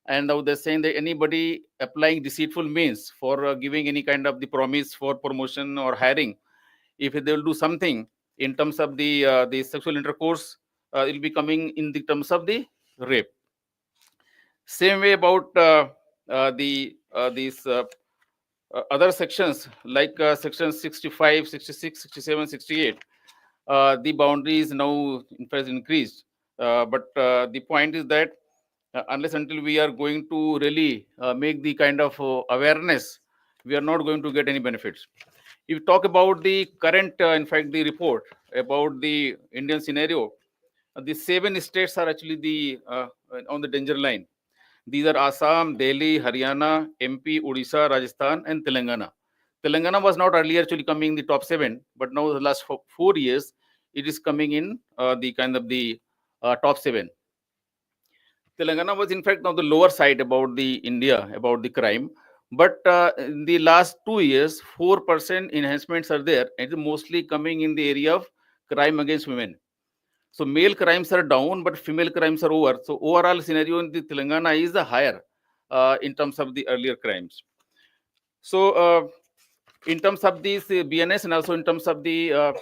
and now they're saying that anybody applying deceitful means for giving any kind of the promise for promotion or hiring, if they will do something in terms of the sexual intercourse, it will be coming in the terms of the rape. Same way about these other sections like section 65, 66, 67, 68. The boundaries now in fact increased, but the point is that unless until we are going to really make the kind of awareness, we are not going to get any benefits. If you talk about the current, in fact, the report about the Indian scenario, the 7 states are actually the on the danger line. These are Assam, Delhi, Haryana, MP, Odisha, Rajasthan, and Telangana. Telangana was not earlier actually coming in the top 7, but now the last 4 years, it is coming in the kind of the top 7. Telangana was in fact on the lower side about the India, about the crime. But in the last 2 years, 4% enhancements are there, and it's mostly coming in the area of crime against women. So male crimes are down, but female crimes are over. So overall scenario in the Telangana is higher in terms of the earlier crimes. So in terms of these BNS and also in terms of the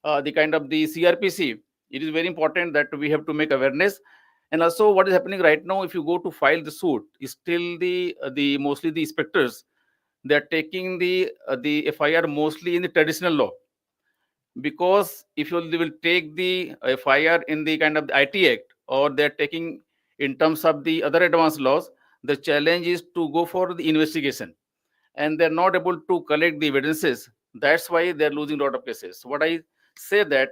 kind of the CRPC, it is very important that we have to make awareness. And also, what is happening right now, if you go to file the suit, is still the mostly the inspectors, they are taking the FIR mostly in the traditional law, because if they will take the FIR in the kind of the IT Act, or they're taking in terms of the other advanced laws, the challenge is to go for the investigation, and they're not able to collect the evidences. That's why they're losing a lot of cases. What I say that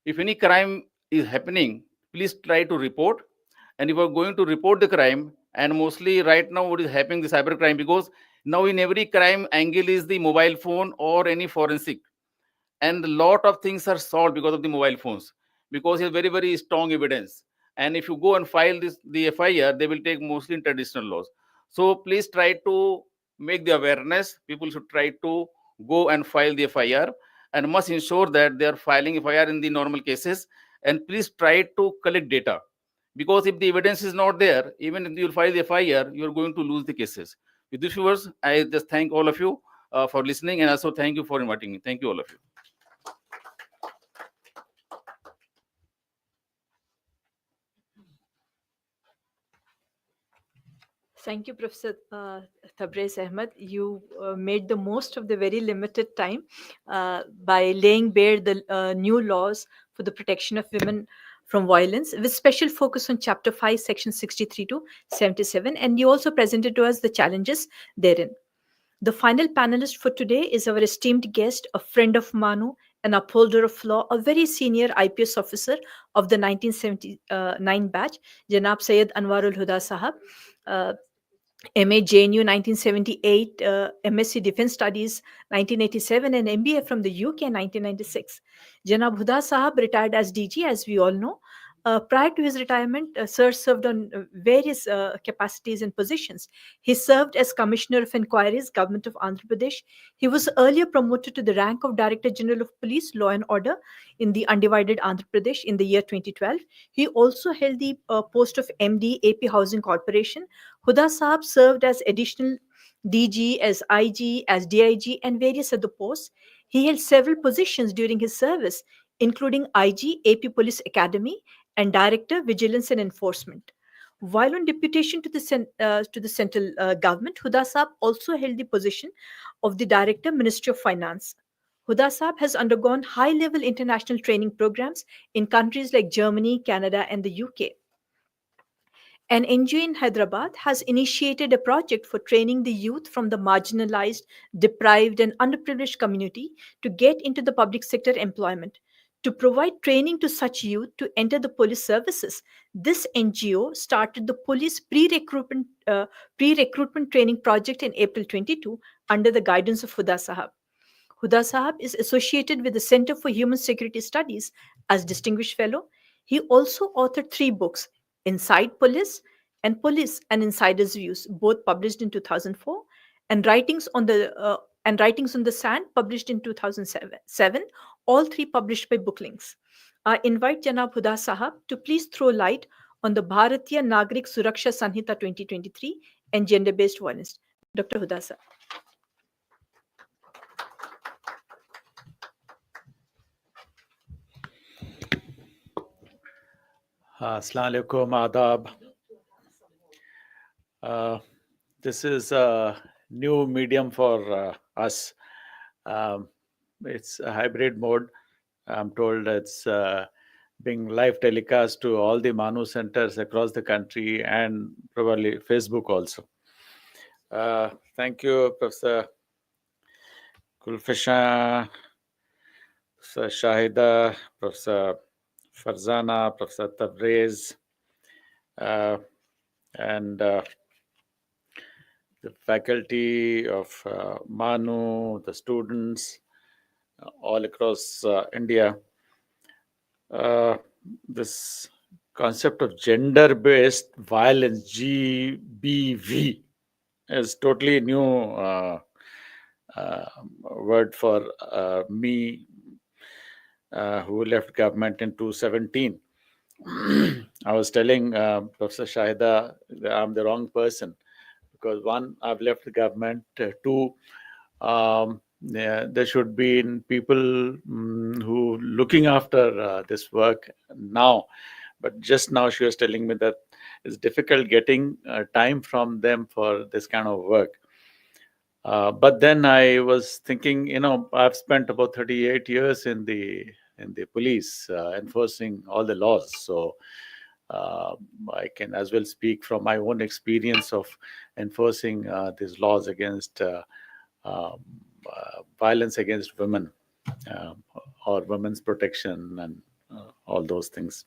if any crime is happening, please try to report. And if you're going to report the crime, and mostly right now what is happening, the cyber crime, because now in every crime angle is the mobile phone or any forensic, and a lot of things are solved because of the mobile phones, because it's very very strong evidence. And if you go and file this the FIR, they will take mostly in traditional laws. So please try to make the awareness. People should try to go and file the FIR, and must ensure that they are filing FIR in the normal cases. And please try to collect data, because if the evidence is not there, even if you file the FIR, you are going to lose the cases. With this, viewers, I just thank all of you for listening, and also thank you for inviting me. Thank you, all of you. Thank you, Professor Tabriz Ahmed. You made the most of the very limited time by laying bare the new laws for the protection of women from violence, with special focus on Chapter 5, Section 63 to 77. And you also presented to us the challenges therein. The final panelist for today is our esteemed guest, a friend of MANUU, an upholder of law, a very senior IPS officer of the 1979 batch, Janab Syed Anwarul Huda Sahab. MA JNU 1978, MSc Defense Studies 1987, and MBA from the UK 1996. Janab Huda Sahab retired as DG, as we all know. Prior to his retirement, Sir served on various capacities and positions. He served as Commissioner of Inquiries, Government of Andhra Pradesh. He was earlier promoted to the rank of Director General of Police, Law and Order in the undivided Andhra Pradesh in the year 2012. He also held the post of MD, AP Housing Corporation. Huda Sahab served as additional DG, as IG, as DIG, and various other posts. He held several positions during his service, including IG, AP Police Academy, and Director, Vigilance and Enforcement. While on deputation to the central government, Huda Sahab also held the position of the Director, Ministry of Finance. Huda Sahab has undergone high-level international training programs in countries like Germany, Canada, and the UK. An NGO in Hyderabad has initiated a project for training the youth from the marginalized, deprived, and underprivileged community to get into the public sector employment. To provide training to such youth to enter the police services, this NGO started the police pre-recruitment training project in April 22 under the guidance of Huda Sahab. Huda Sahab is associated with the Center for Human Security Studies as Distinguished Fellow. He also authored 3 books, Inside Police and Insider's Views, both published in 2004, and Writings on the Sand, published in 2007, all 3 published by Booklinks. I invite Janab Huda Sahab to please throw light on the Bharatiya Nagrik Suraksha Sanhita 2023 and gender-based violence. Dr. Huda Sahab. Assalamu alaikum, adab. This is a new medium for us. It's a hybrid mode. I'm told it's being live telecast to all the MANUU centers across the country and probably Facebook also. Thank you, Professor Kulfisha, Professor Shahida, Professor Farzana, Professor Tabriz, and the faculty of MANUU, the students all across India. This concept of gender-based violence, GBV, is totally new word for me, who left government in 2017. I was telling Professor Shahida that I'm the wrong person because, one, I've left the government. Two, there should be people who looking after this work now. But just now she was telling me that it's difficult getting time from them for this kind of work. But then I was thinking, I've spent about 38 years in the police, enforcing all the laws. So I can as well speak from my own experience of enforcing these laws against violence against women, or women's protection, and all those things.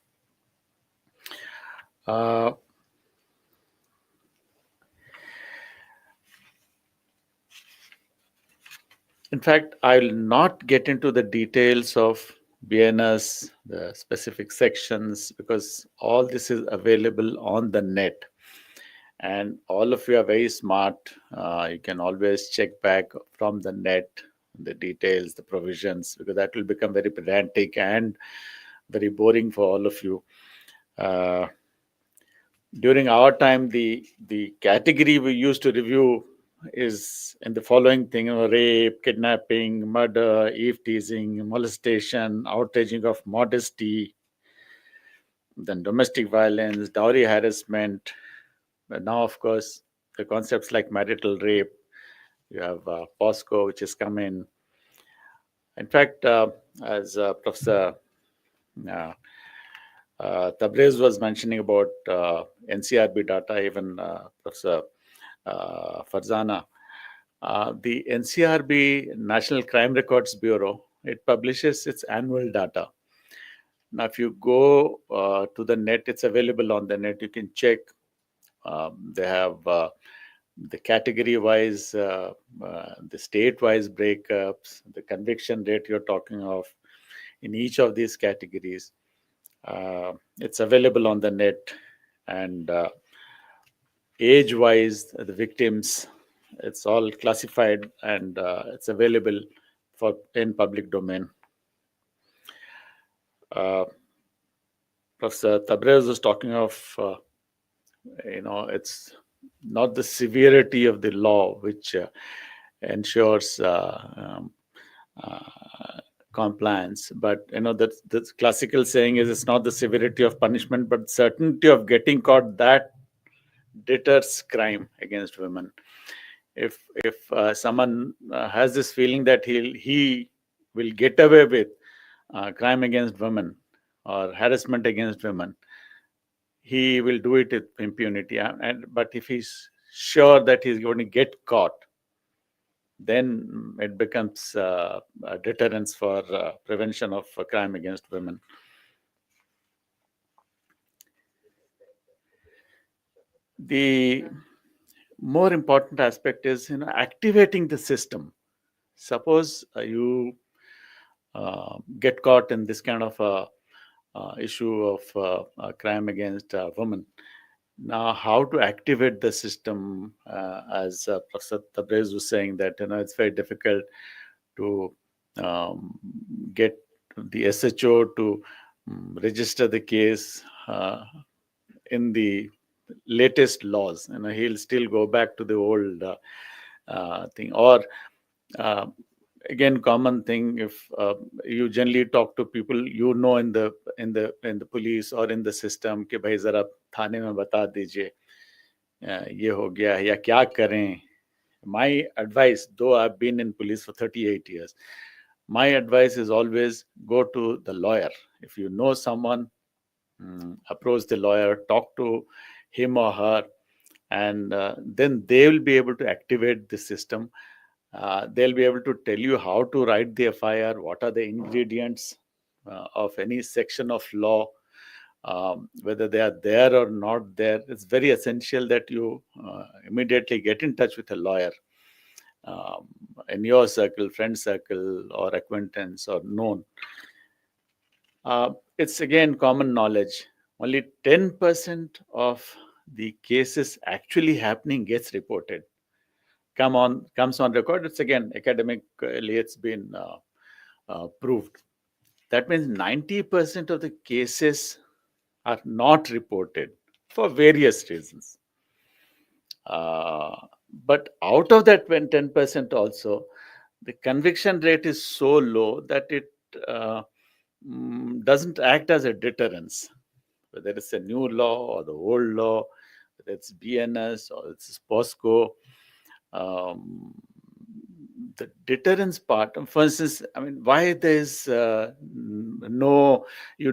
In fact, I'll not get into the details of BNS, the specific sections, because all this is available on the net. And all of you are very smart. You can always check back from the net the details, the provisions, because that will become very pedantic and very boring for all of you. During our time, the category we used to review is in the following thing: rape, kidnapping, murder, eve teasing, molestation, outraging of modesty, then domestic violence, dowry harassment. But now, of course, the concepts like marital rape, you have POSCO, which has come in. In fact, as Professor Tabriz was mentioning about NCRB data, even Professor Farzana, the NCRB, National Crime Records Bureau, it publishes its annual data. Now, if you go to the net, it's available on the net. You can check. They have the category-wise, the state-wise breakups, the conviction rate you're talking of in each of these categories. It's available on the net, and age-wise, the victims, it's all classified, and it's available in public domain. Professor Tabriz was talking of, it's not the severity of the law which ensures compliance, but the classical saying is, it's not the severity of punishment, but certainty of getting caught that deters crime against women. If someone has this feeling that he will get away with crime against women or harassment against women, he will do it with impunity. But if he's sure that he's going to get caught, then it becomes a deterrence for prevention of crime against women. The more important aspect is activating the system. Suppose you get caught in this kind of issue of crime against women. Now, how to activate the system? As Professor Tabrez was saying, that it's very difficult to get the SHO to register the case in the latest laws. He'll still go back to the old thing. Or again, common thing, if you generally talk to people in the police or in the system कि भाई जरा थाने में बता दीजिए ये हो गया या क्या करें. My advice, though I've been in police for 38 years, my advice is always go to the lawyer. If you know someone, approach the lawyer, talk to him or her, and then they will be able to activate the system. They'll be able to tell you how to write the FIR, what are the ingredients of any section of law, whether they are there or not there. It's very essential that you immediately get in touch with a lawyer in your circle, friend circle, or acquaintance or known. It's again common knowledge. Only 10% of the cases actually happening gets reported. Comes on record. It's again academically it's been proved. That means 90% of the cases are not reported for various reasons. But out of that 10% also, the conviction rate is so low that it doesn't act as a deterrence. Whether it's a new law or the old law, whether it's BNS or it's POSCO, the deterrence part, for instance, why there's you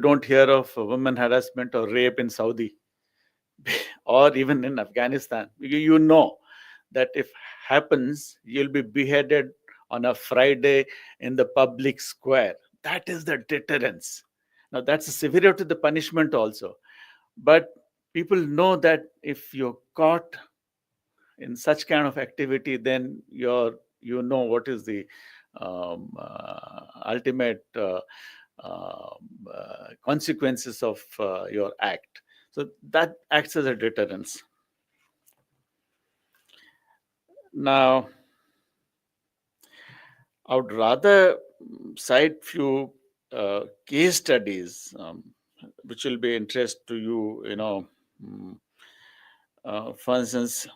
don't hear of women harassment or rape in Saudi or even in Afghanistan. You know that if happens, you'll be beheaded on a Friday in the public square. That is the deterrence. Now, that's the severity of the punishment also. But people know that if you're caught in such kind of activity, then you know what is the ultimate consequences of your act. So that acts as a deterrence. Now, I would rather cite few case studies which will be interest to you. For instance,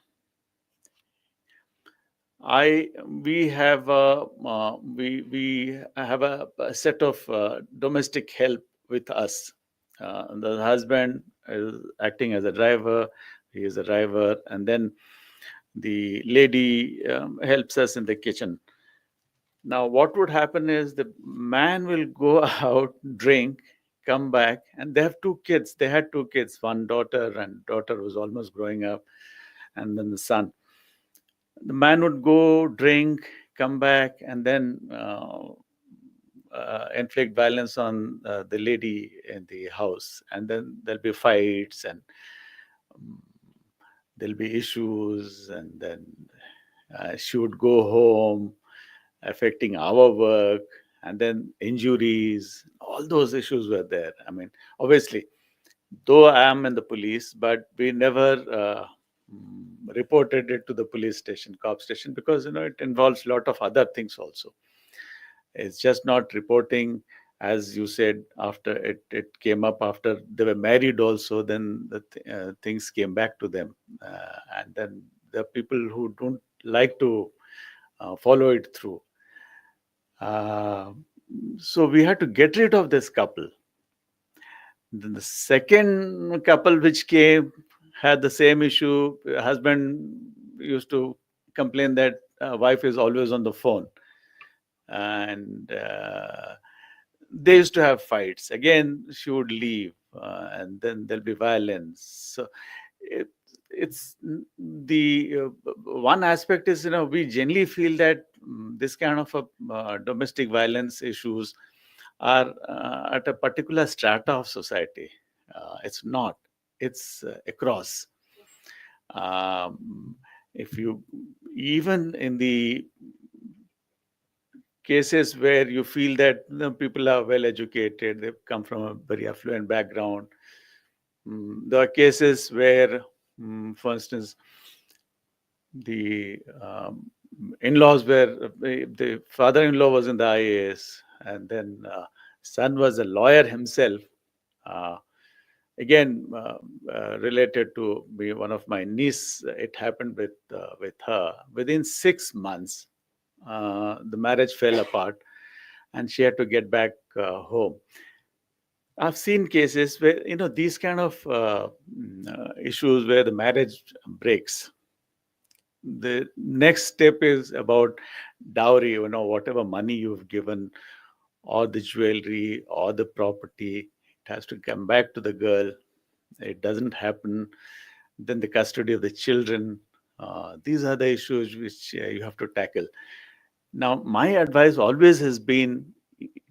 we have a set of domestic help with us. The husband is acting as a driver. He is a driver, and then the lady helps us in the kitchen. Now, what would happen is the man will go out, drink, come back, and they have two kids. They had two kids, one daughter, and daughter was almost growing up, and then the son. The man would go, drink, come back, and then inflict violence on the lady in the house. And then there'll be fights, and there'll be issues, and then she would go home, affecting our work, and then injuries. All those issues were there. Obviously, though I am in the police, but we never reported it to the police station, cop station, because it involves a lot of other things also. It's just not reporting, as you said, after it came up after they were married also, then the things came back to them. And then the people who don't like to follow it through. So we had to get rid of this couple. Then the second couple which came had the same issue. Husband used to complain that wife is always on the phone. And they used to have fights. Again, she would leave, and then there'll be violence. So it's the one aspect is, we generally feel that this kind of domestic violence issues are at a particular strata of society. It's not. It's across. If you, even in the cases where you feel that people are well educated, they've come from a very affluent background. There are cases where, for instance, the in-laws were, the father-in-law was in the IAS, and then son was a lawyer himself. Again, related to one of my niece, it happened with her. Within 6 months, the marriage fell apart, and she had to get back home. I've seen cases where these kind of issues where the marriage breaks. The next step is about dowry. Whatever money you've given, or the jewelry, or the property, it has to come back to the girl. It doesn't happen. Then the custody of the children. These are the issues which you have to tackle. Now, my advice always has been,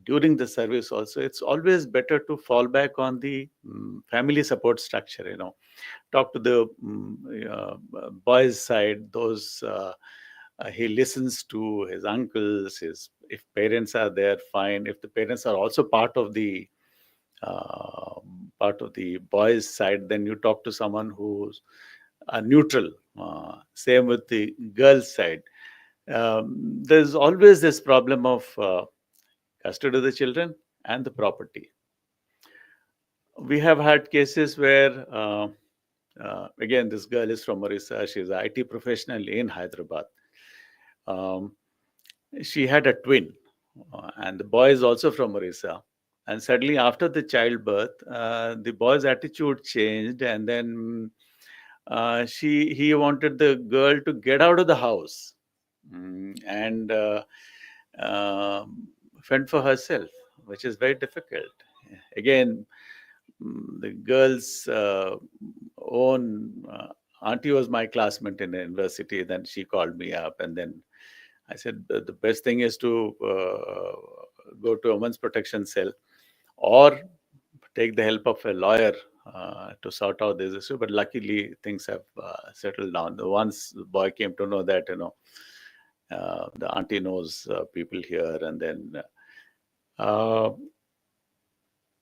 during the service also, it's always better to fall back on the family support structure. Talk to the boys' side. Those he listens to his uncles. If parents are there, fine. If the parents are also part of the boys' side, then you talk to someone who's neutral. Same with the girls' side. There's always this problem of custody of the children and the property. We have had cases where, again, this girl is from Orissa. She's an IT professional in Hyderabad. She had a twin, and the boy is also from Orissa. And suddenly, after the childbirth, the boy's attitude changed, and then he wanted the girl to get out of the house and fend for herself, which is very difficult. Again, the girl's own auntie was my classmate in the university. Then she called me up, and then I said the best thing is to go to a women's protection cell, or take the help of a lawyer to sort out this issue. But luckily, things have settled down. Once the boy came to know that the auntie knows people here, and then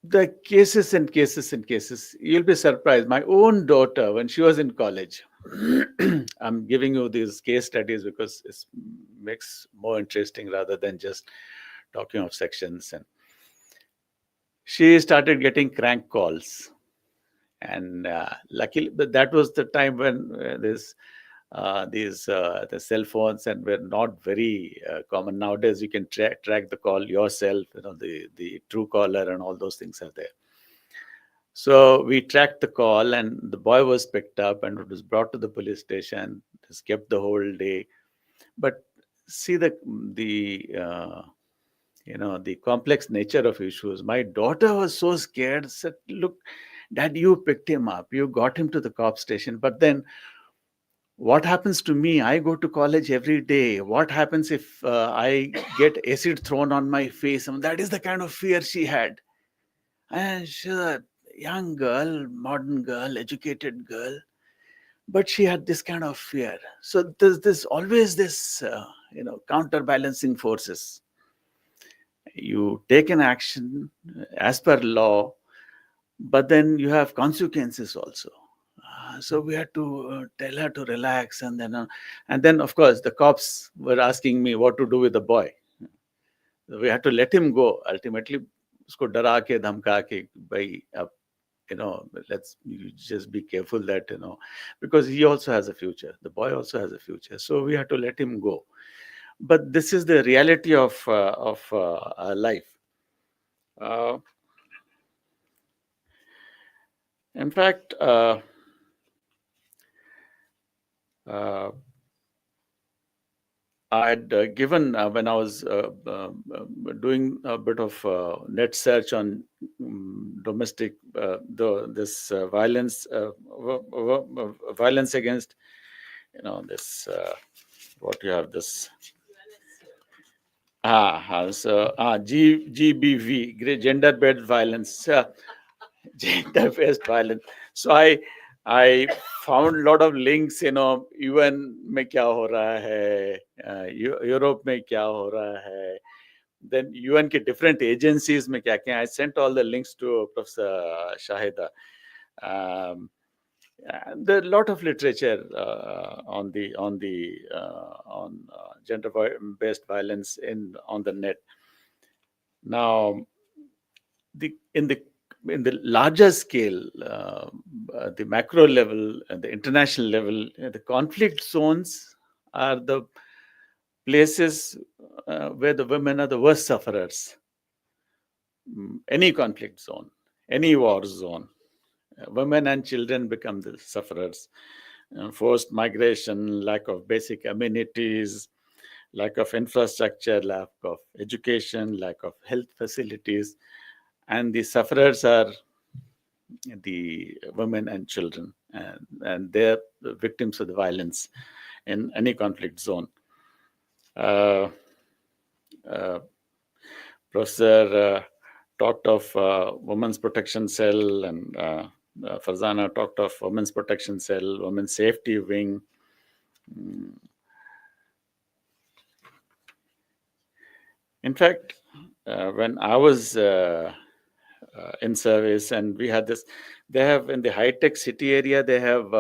the cases and cases and cases. You'll be surprised. My own daughter, when she was in college, I'm giving you these case studies because it makes more interesting rather than just talking of sections. And she started getting crank calls, and luckily, but that was the time when the cell phones and were not very common. Nowadays, you can track the call yourself. The true caller and all those things are there. So we tracked the call, and the boy was picked up and it was brought to the police station. It was kept the whole day. But see the complex nature of issues. My daughter was so scared. Said, "Look, Dad, you picked him up. You got him to the cop station. But then, what happens to me? I go to college every day. What happens if I get acid thrown on my face?" And that is the kind of fear she had. And she's a young girl, modern girl, educated girl, but she had this kind of fear. So there's always this, counterbalancing forces. You take an action as per law, but then you have consequences also. So we had to tell her to relax, and then of course the cops were asking me what to do with the boy. We had to let him go. Ultimately, usko dara ke dhamka ke, bhai, let's just be careful that because he also has a future. The boy also has a future. So we had to let him go. But this is the reality of our life. In fact, I had given, when I was doing a bit of net search on domestic, this violence, violence against, this, what you have, this. GBV, gender-based violence. Gender-based violence. So I found a lot of links, UN में क्या हो रहा है, Europe में क्या हो रहा है, then UN के different agencies में क्या क्या, I sent all the links to Professor Shahida. And there are a lot of literature on gender-based violence on the net. Now, in the larger scale, the macro level and the international level, the conflict zones are the places where the women are the worst sufferers. Any conflict zone, any war zone, women and children become the sufferers. Forced migration, lack of basic amenities, lack of infrastructure, lack of education, lack of health facilities, and the sufferers are the women and children, and they're the victims of the violence in any conflict zone. Professor talked of Women's Protection Cell, and Farzana talked of Women's Protection Cell, Women's Safety Wing. In fact, when I was in service, and we had this, they have in the high-tech city area, they have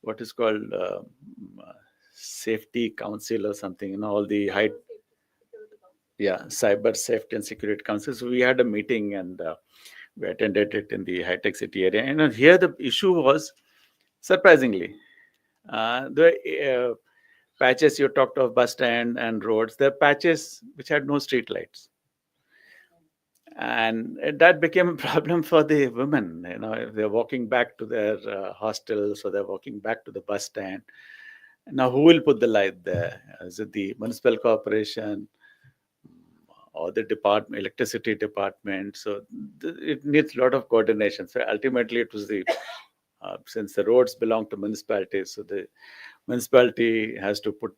what is called Safety Council or something, all the Cyber Safety and Security Council. So we had a meeting, and we attended it in the high-tech city area. And here the issue was, surprisingly, the patches you talked of, bus stand and roads, the patches which had no street lights. And that became a problem for the women. If they're walking back to their hostels, or they're walking back to the bus stand. Now, who will put the light there? Is it the municipal corporation or the electricity department? So it needs a lot of coordination. So ultimately, it was since the roads belong to municipalities, so the municipality has to put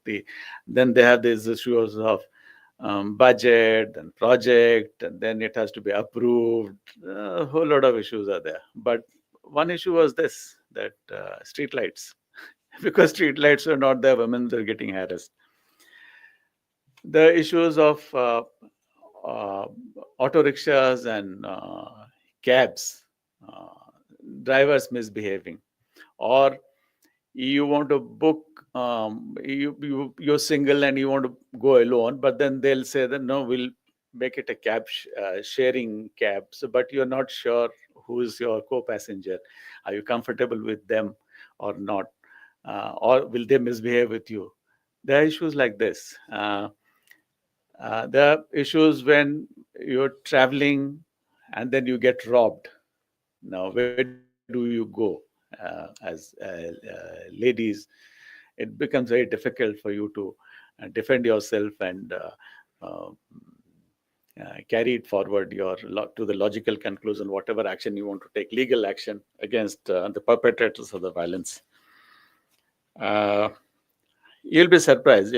then they have these issues of budget and project, and then it has to be approved. A whole lot of issues are there. But one issue was this, that street lights. Because street lights were not there, women were getting harassed. The issues of auto rickshaws and cabs, drivers misbehaving, or you want to book, you're single and you want to go alone, but then they'll say that no, we'll make it a cab sharing cab. So, but you're not sure who is your co-passenger. Are you comfortable with them or not? Or will they misbehave with you? There are issues like this. There are issues when you're traveling and then you get robbed. Now, where do you go as ladies? It becomes very difficult for you to defend yourself and carry it forward to the logical conclusion, whatever action you want to take, legal action against the perpetrators of the violence. You'll be surprised.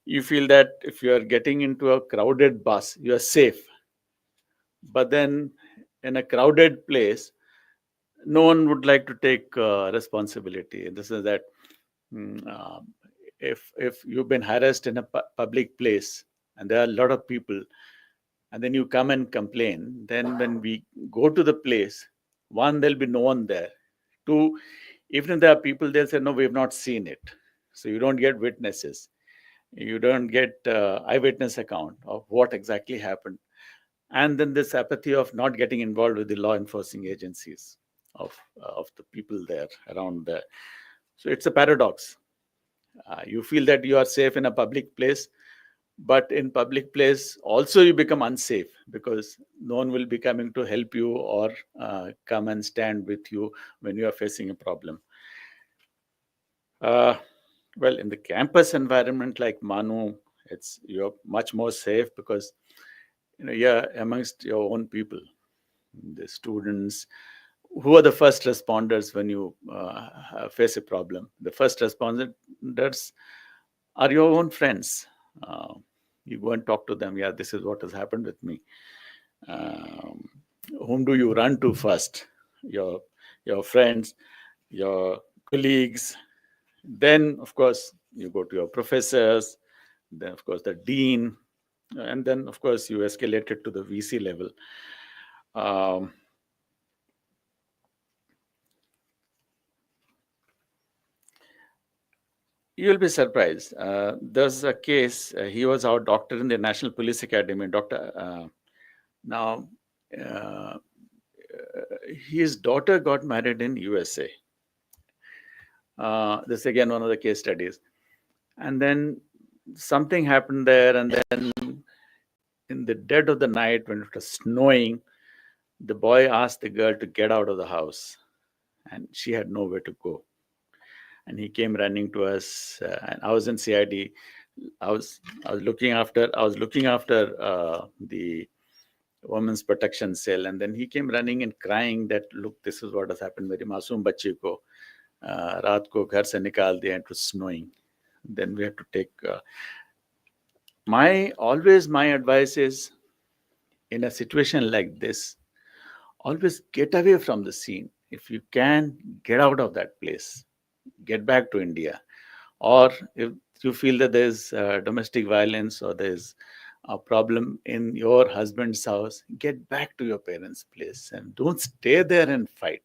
You feel that if you are getting into a crowded bus, you are safe. But then in a crowded place, no one would like to take responsibility. This is that if you've been harassed in a public place and there are a lot of people, and then you come and complain, then when we go to the place, one, there'll be no one there. Two, even if there are people, they'll say, no, we've not seen it. So you don't get witnesses. You don't get eyewitness account of what exactly happened. And then this apathy of not getting involved with the law enforcing agencies of the people there, around there. So it's a paradox. You feel that you are safe in a public place, but in public place also you become unsafe because no one will be coming to help you or come and stand with you when you are facing a problem. Well, in the campus environment like MANUU, you're much more safe because you're amongst your own people, the students, who are the first responders when you face a problem. The first responders are your own friends. You go and talk to them. Yeah, this is what has happened with me. Whom do you run to first? Your friends, your colleagues. Then, of course, you go to your professors. Then, of course, the dean. And then, of course, you escalated to the VC level. You'll be surprised. There's a case. He was our doctor in the National Police Academy. Now, uh, his daughter got married in USA. This is again one of the case studies. And then something happened there, and then in the dead of the night, when it was snowing, the boy asked the girl to get out of the house, and she had nowhere to go. And he came running to us, and I was in CID. I was looking after the women's protection cell, and then he came running and crying that, look, this is what has happened. Meri masoom bachchi ko raat ko ghar se nikal diya. It was snowing. Then we had to take. My advice is, in a situation like this, always get away from the scene. If you can, get out of that place, get back to India. Or if you feel that there's domestic violence or there's a problem in your husband's house, get back to your parents' place and don't stay there and fight.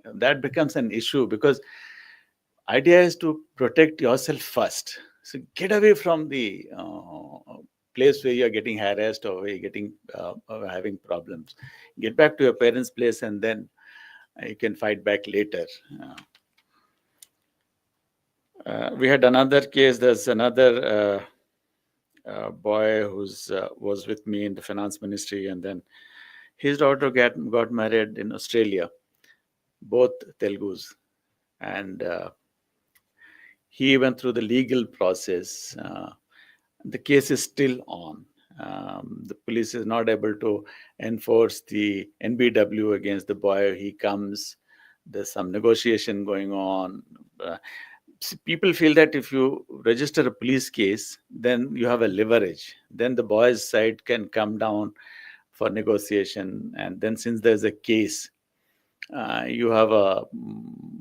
That becomes an issue, because idea is to protect yourself first. So get away from the place where you're getting harassed or where you're getting having problems. Get back to your parents' place, and then you can fight back later. We had another case. There's another boy who's was with me in the finance ministry, and then his daughter got married in Australia, both Telugus, and he went through the legal process. The case is still on. The police is not able to enforce the NBW against the boy. He comes. There's some negotiation going on. People feel that if you register a police case, then you have a leverage. Then the boy's side can come down for negotiation. And then since there's a case, you have a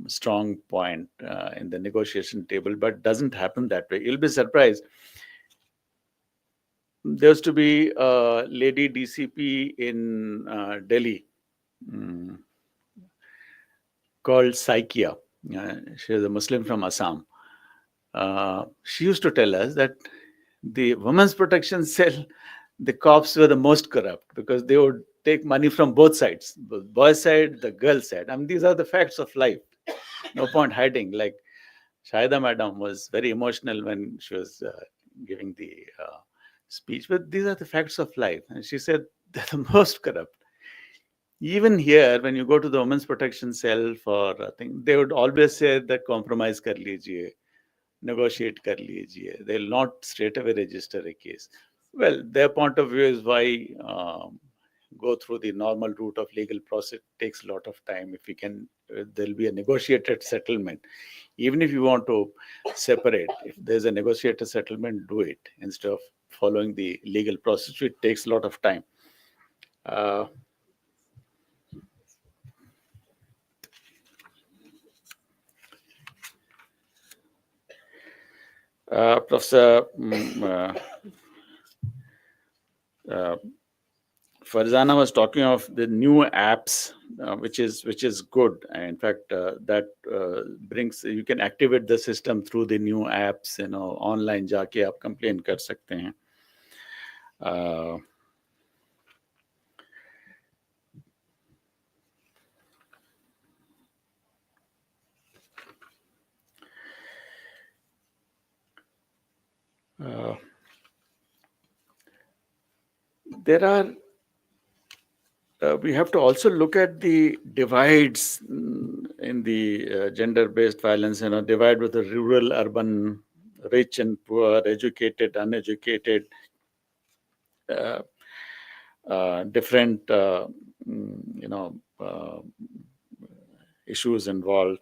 strong point in the negotiation table, but it doesn't happen that way. You'll be surprised. There used to be a lady DCP in Delhi called Saikia. She is a Muslim from Assam. She used to tell us that the women's protection cell, the cops were the most corrupt, because they would take money from both sides, the boys' side, the girls' side. I mean, these are the facts of life. No point hiding. Like Shahida madam was very emotional when she was giving the speech, but these are the facts of life. And she said they're the most corrupt. Even here, when you go to the women's protection cell for a thing, they would always say that compromise kar lijiye, negotiate kar lijiye. They'll not straight away register a case. Well, their point of view is why go through the normal route of legal process. It takes a lot of time. If we can, there'll be a negotiated settlement. Even if you want to separate, if there's a negotiated settlement, do it instead of following the legal process. It takes a lot of time. Professor Farzana was talking of the new apps, which is good. In fact, that brings, you can activate the system through the new apps. Online जाके आप complain कर सकते हैं. There are. We have to also look at the divides in the gender-based violence. Divide with the rural, urban, rich and poor, educated, uneducated, different, issues involved.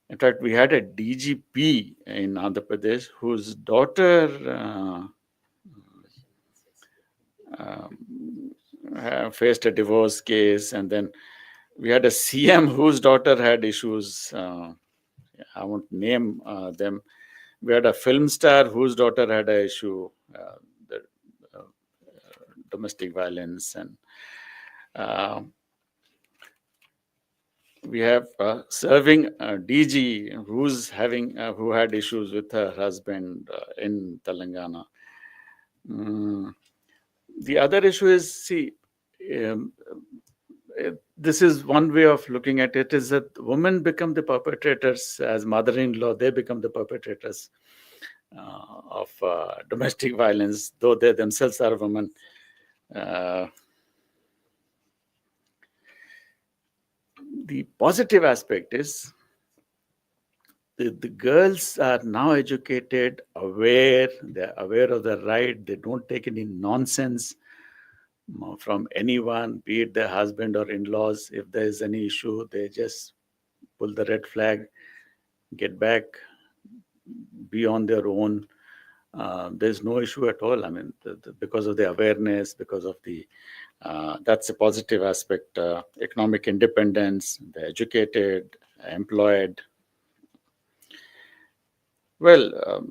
In fact, we had a DGP in Andhra Pradesh whose daughter faced a divorce case, and then we had a CM whose daughter had issues. I won't name them. We had a film star whose daughter had an issue. domestic violence, and we have serving DG who had issues with her husband in Telangana. The other issue is, see, this is one way of looking at it, is that women become the perpetrators as mother-in-law. They become the perpetrators of domestic violence, though they themselves are women. The positive aspect is the girls are now educated, aware, they're aware of their right, they don't take any nonsense from anyone, be it their husband or in-laws. If there is any issue, they just pull the red flag, get back, be on their own. There's no issue at all. I mean, because of the awareness, because of the, that's a positive aspect. Economic independence, they're educated, employed. Well,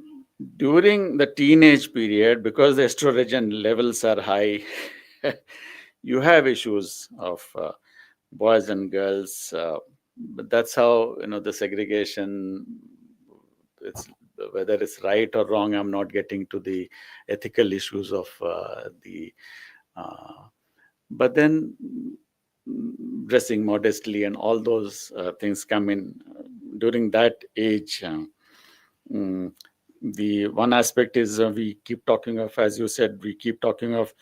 during the teenage period, because the estrogen levels are high, you have issues of boys and girls. But that's how, the segregation, whether it's right or wrong, I'm not getting to the ethical issues of but then dressing modestly and all those things come in during that age. The one aspect is we keep talking of, as you said, we keep talking of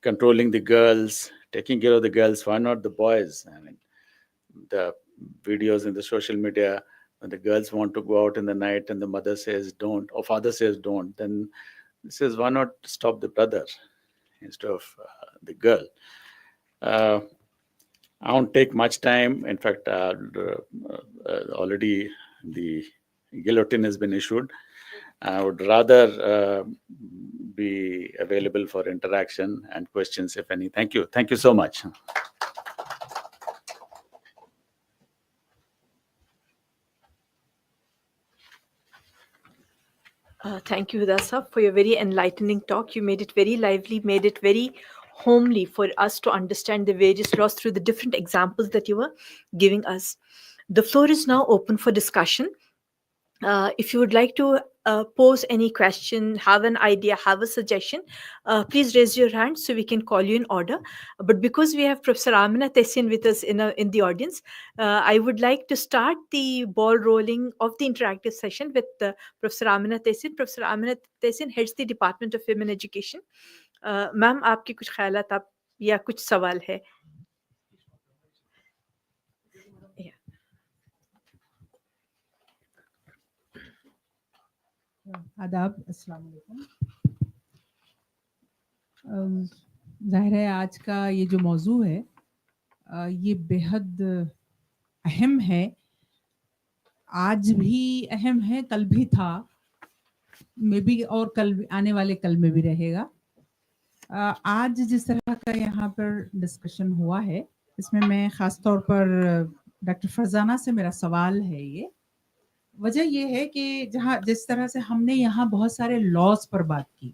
controlling the girls, taking care of the girls. Why not the boys? I mean, the videos in the social media, when the girls want to go out in the night and the mother says don't, or father says don't, then it says, why not stop the brother instead of the girl? I won't take much time. In fact, already the guillotine has been issued. I would rather be available for interaction and questions, if any. Thank you. Thank you so much. Thank you, Huda sir, for your very enlightening talk. You made it very lively, made it very homely for us to understand the various laws through the different examples that you were giving us. The floor is now open for discussion. If you would like to pose any question, have an idea, have a suggestion, please raise your hand so we can call you in order. But because we have Professor Amina Tessin with us in the audience, I would like to start the ball rolling of the interactive session with Professor Amina Tessin. Professor Amina Tessin heads the Department of Women Education. Ma'am, आपके कुछ ख्यालात आप या कुछ सवाल है? आदाब, अस्सलाम वालेकुम। ज़ाहिर है आज का ये जो मौजू है ये बेहद अहम है। आज भी अहम है, कल भी था, मे बी और कल आने वाले कल में भी रहेगा। आज जिस तरह का यहाँ पर डिस्कशन हुआ है, इसमें मैं ख़ास तौर पर डॉक्टर फरजाना से मेरा सवाल है ये। वजह ये है कि जिस तरह से हमने यहाँ बहुत सारे लॉज पर बात की,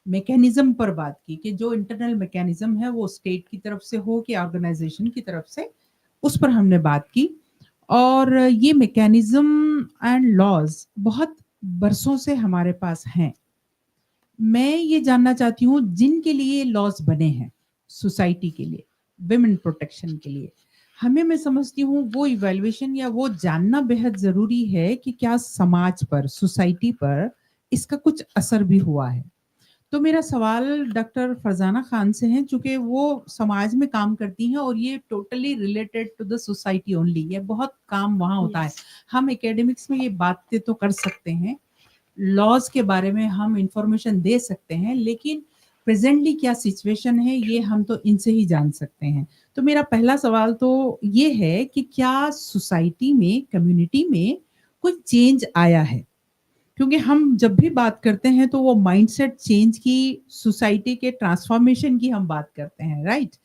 मैकेनिज्म पर बात की, कि जो इंटरनल मैकेनिज्म है वो स्टेट की तरफ से हो कि ऑर्गेनाइजेशन की तरफ से, उस पर हमने बात की। और ये मैकेनिज्म एंड लॉज बहुत बरसों से हमारे पास हैं। मैं ये जानना चाहती हूँ जिनके लिए लॉज बने हैं सोसाइटी के लिए, विमेन प्रोटेक्शन के लिए, हमें, मैं समझती हूँ वो इवैल्यूएशन या वो जानना बेहद ज़रूरी है कि क्या समाज पर, सोसाइटी पर इसका कुछ असर भी हुआ है। तो मेरा सवाल डॉक्टर फरजाना खान से है, चूँकि वो समाज में काम करती हैं और ये totally related to the society only, ये बहुत काम वहाँ होता है। हम एकेडमिक्स में ये बातें तो कर सकते हैं, लॉज के बारे में हम इंफॉर्मेशन दे सकते हैं, लेकिन प्रेजेंटली क्या सिचुएशन है ये हम तो इनसे ही जान सकते हैं। तो मेरा पहला सवाल तो ये है कि क्या सोसाइटी में, कम्युनिटी में कोई चेंज आया है? क्योंकि हम जब भी बात करते हैं तो वो माइंडसेट चेंज की, सोसाइटी के ट्रांसफॉर्मेशन की हम बात करते हैं, राइट?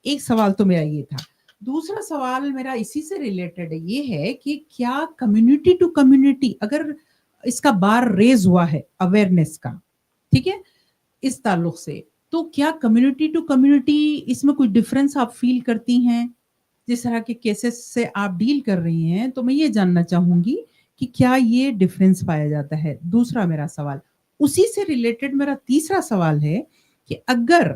एक सवाल तो मेरा ये था। दूसरा सवाल मेरा इसी से रिलेटेड ये है कि क्या कम्युनिटी टू कम्युनिटी अगर इसका बार रेज हुआ है अवेयरनेस का, ठीक है, इस ताल्लुक से, तो क्या कम्युनिटी टू कम्युनिटी इसमें कोई डिफरेंस आप फील करती हैं? जिस तरह के केसेस से आप डील कर रही हैं, तो मैं ये जानना चाहूँगी कि क्या ये डिफरेंस पाया जाता है? दूसरा मेरा सवाल, उसी से रिलेटेड मेरा तीसरा सवाल है कि अगर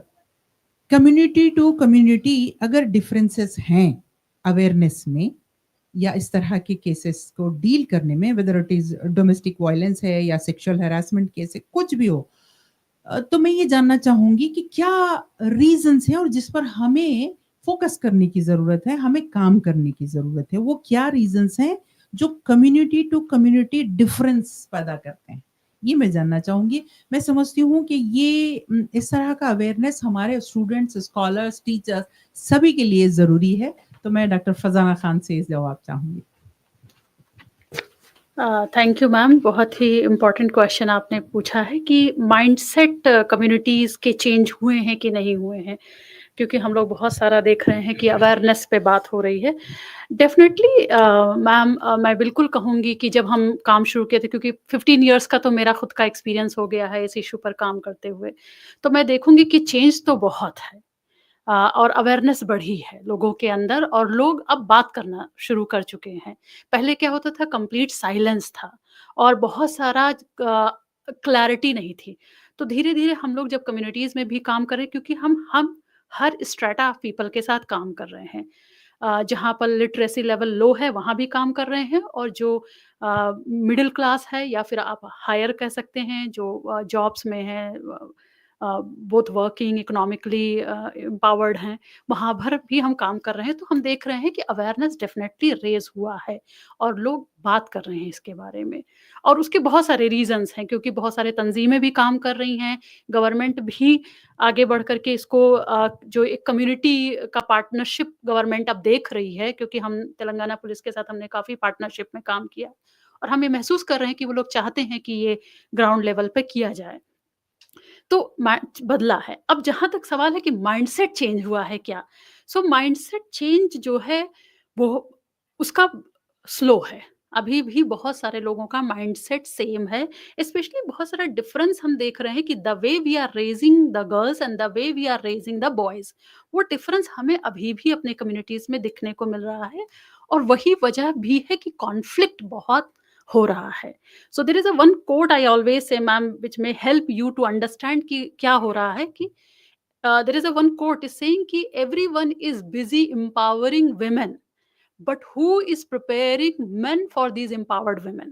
कम्युनिटी टू कम्युनिटी अगर डिफरेंसेस हैं अवेयरनेस में या इस तरह के केसेस को डील करने में, whether it is domestic violence है या सेक्सुअल हैरेसमेंट केस है, कुछ भी हो, तो मैं ये जानना चाहूंगी कि क्या रीजंस हैं और जिस पर हमें फोकस करने की जरूरत है, हमें काम करने की जरूरत है, वो क्या रीजंस हैं जो कम्युनिटी टू कम्युनिटी डिफरेंस पैदा करते हैं, ये मैं जानना चाहूंगी। मैं समझती हूँ कि ये इस तरह का अवेयरनेस हमारे स्टूडेंट्स, स्कॉलर्स, टीचर्स सभी के लिए जरूरी है। तो मैं डॉक्टर फजाना खान से इस जवाब चाहूंगी। थैंक यू मैम, बहुत ही इम्पोर्टेंट क्वेश्चन आपने पूछा है कि माइंडसेट कम्युनिटीज़ के चेंज हुए हैं कि नहीं हुए हैं, क्योंकि हम लोग बहुत सारा देख रहे हैं कि अवेयरनेस पे बात हो रही है। डेफिनेटली मैम, मैं बिल्कुल कहूँगी कि जब हम काम शुरू किए थे, क्योंकि 15 इयर्स का तो मेरा खुद का एक्सपीरियंस हो गया है इस इशू पर काम करते हुए, तो मैं देखूँगी कि चेंज तो बहुत है। और अवेयरनेस बढ़ी है लोगों के अंदर और लोग अब बात करना शुरू कर चुके हैं। पहले क्या होता था, कंप्लीट साइलेंस था और बहुत सारा क्लैरिटी नहीं थी। तो धीरे-धीरे हम लोग जब कम्युनिटीज़ में भी काम कर रहे हैं, क्योंकि हम हर स्ट्रैटा ऑफ पीपल के साथ काम कर रहे हैं। जहाँ पर लिटरेसी लेवल लो है वहाँ भी काम कर रहे हैं, और जो मिडल क्लास है या फिर आप हायर कह सकते हैं, जो जॉब्स में हैं, बोथ वर्किंग, इकोनॉमिकली एम्पावर्ड हैं, वहाँ भर भी हम काम कर रहे हैं। तो हम देख रहे हैं कि अवेयरनेस डेफिनेटली रेज़ हुआ है और लोग बात कर रहे हैं इसके बारे में। और उसके बहुत सारे रीज़न्स हैं, क्योंकि बहुत सारे तंज़ीमें भी काम कर रही हैं, गवर्नमेंट भी आगे बढ़ कर के इसको जो एक कम्युनिटी का पार्टनरशिप गवर्नमेंट अब देख रही है, क्योंकि हम तेलंगाना पुलिस के साथ हमने काफ़ी पार्टनरशिप में काम किया और हम ये महसूस कर रहे हैं कि वो लोग चाहते हैं कि ये ग्राउंड लेवल पे किया जाए। तो बदला है। अब जहाँ तक सवाल है कि माइंडसेट चेंज हुआ है क्या? सो माइंडसेट चेंज जो है वो उसका स्लो है। अभी भी बहुत सारे लोगों का माइंडसेट सेम है। स्पेशली बहुत सारा डिफरेंस हम देख रहे हैं कि the way we are raising the girls and the way we are raising the boys, वो डिफरेंस हमें अभी भी अपने कम्युनिटीज़ में दिखने को मिल रहा है और वही वजह भी है कि कॉन्फ्लिक्ट बहुत हो रहा है। So there is a one quote I always say, ma'am, which may help you to understand कि क्या हो रहा है कि there is a one quote is saying कि everyone is busy empowering women, but who is preparing men for these empowered women?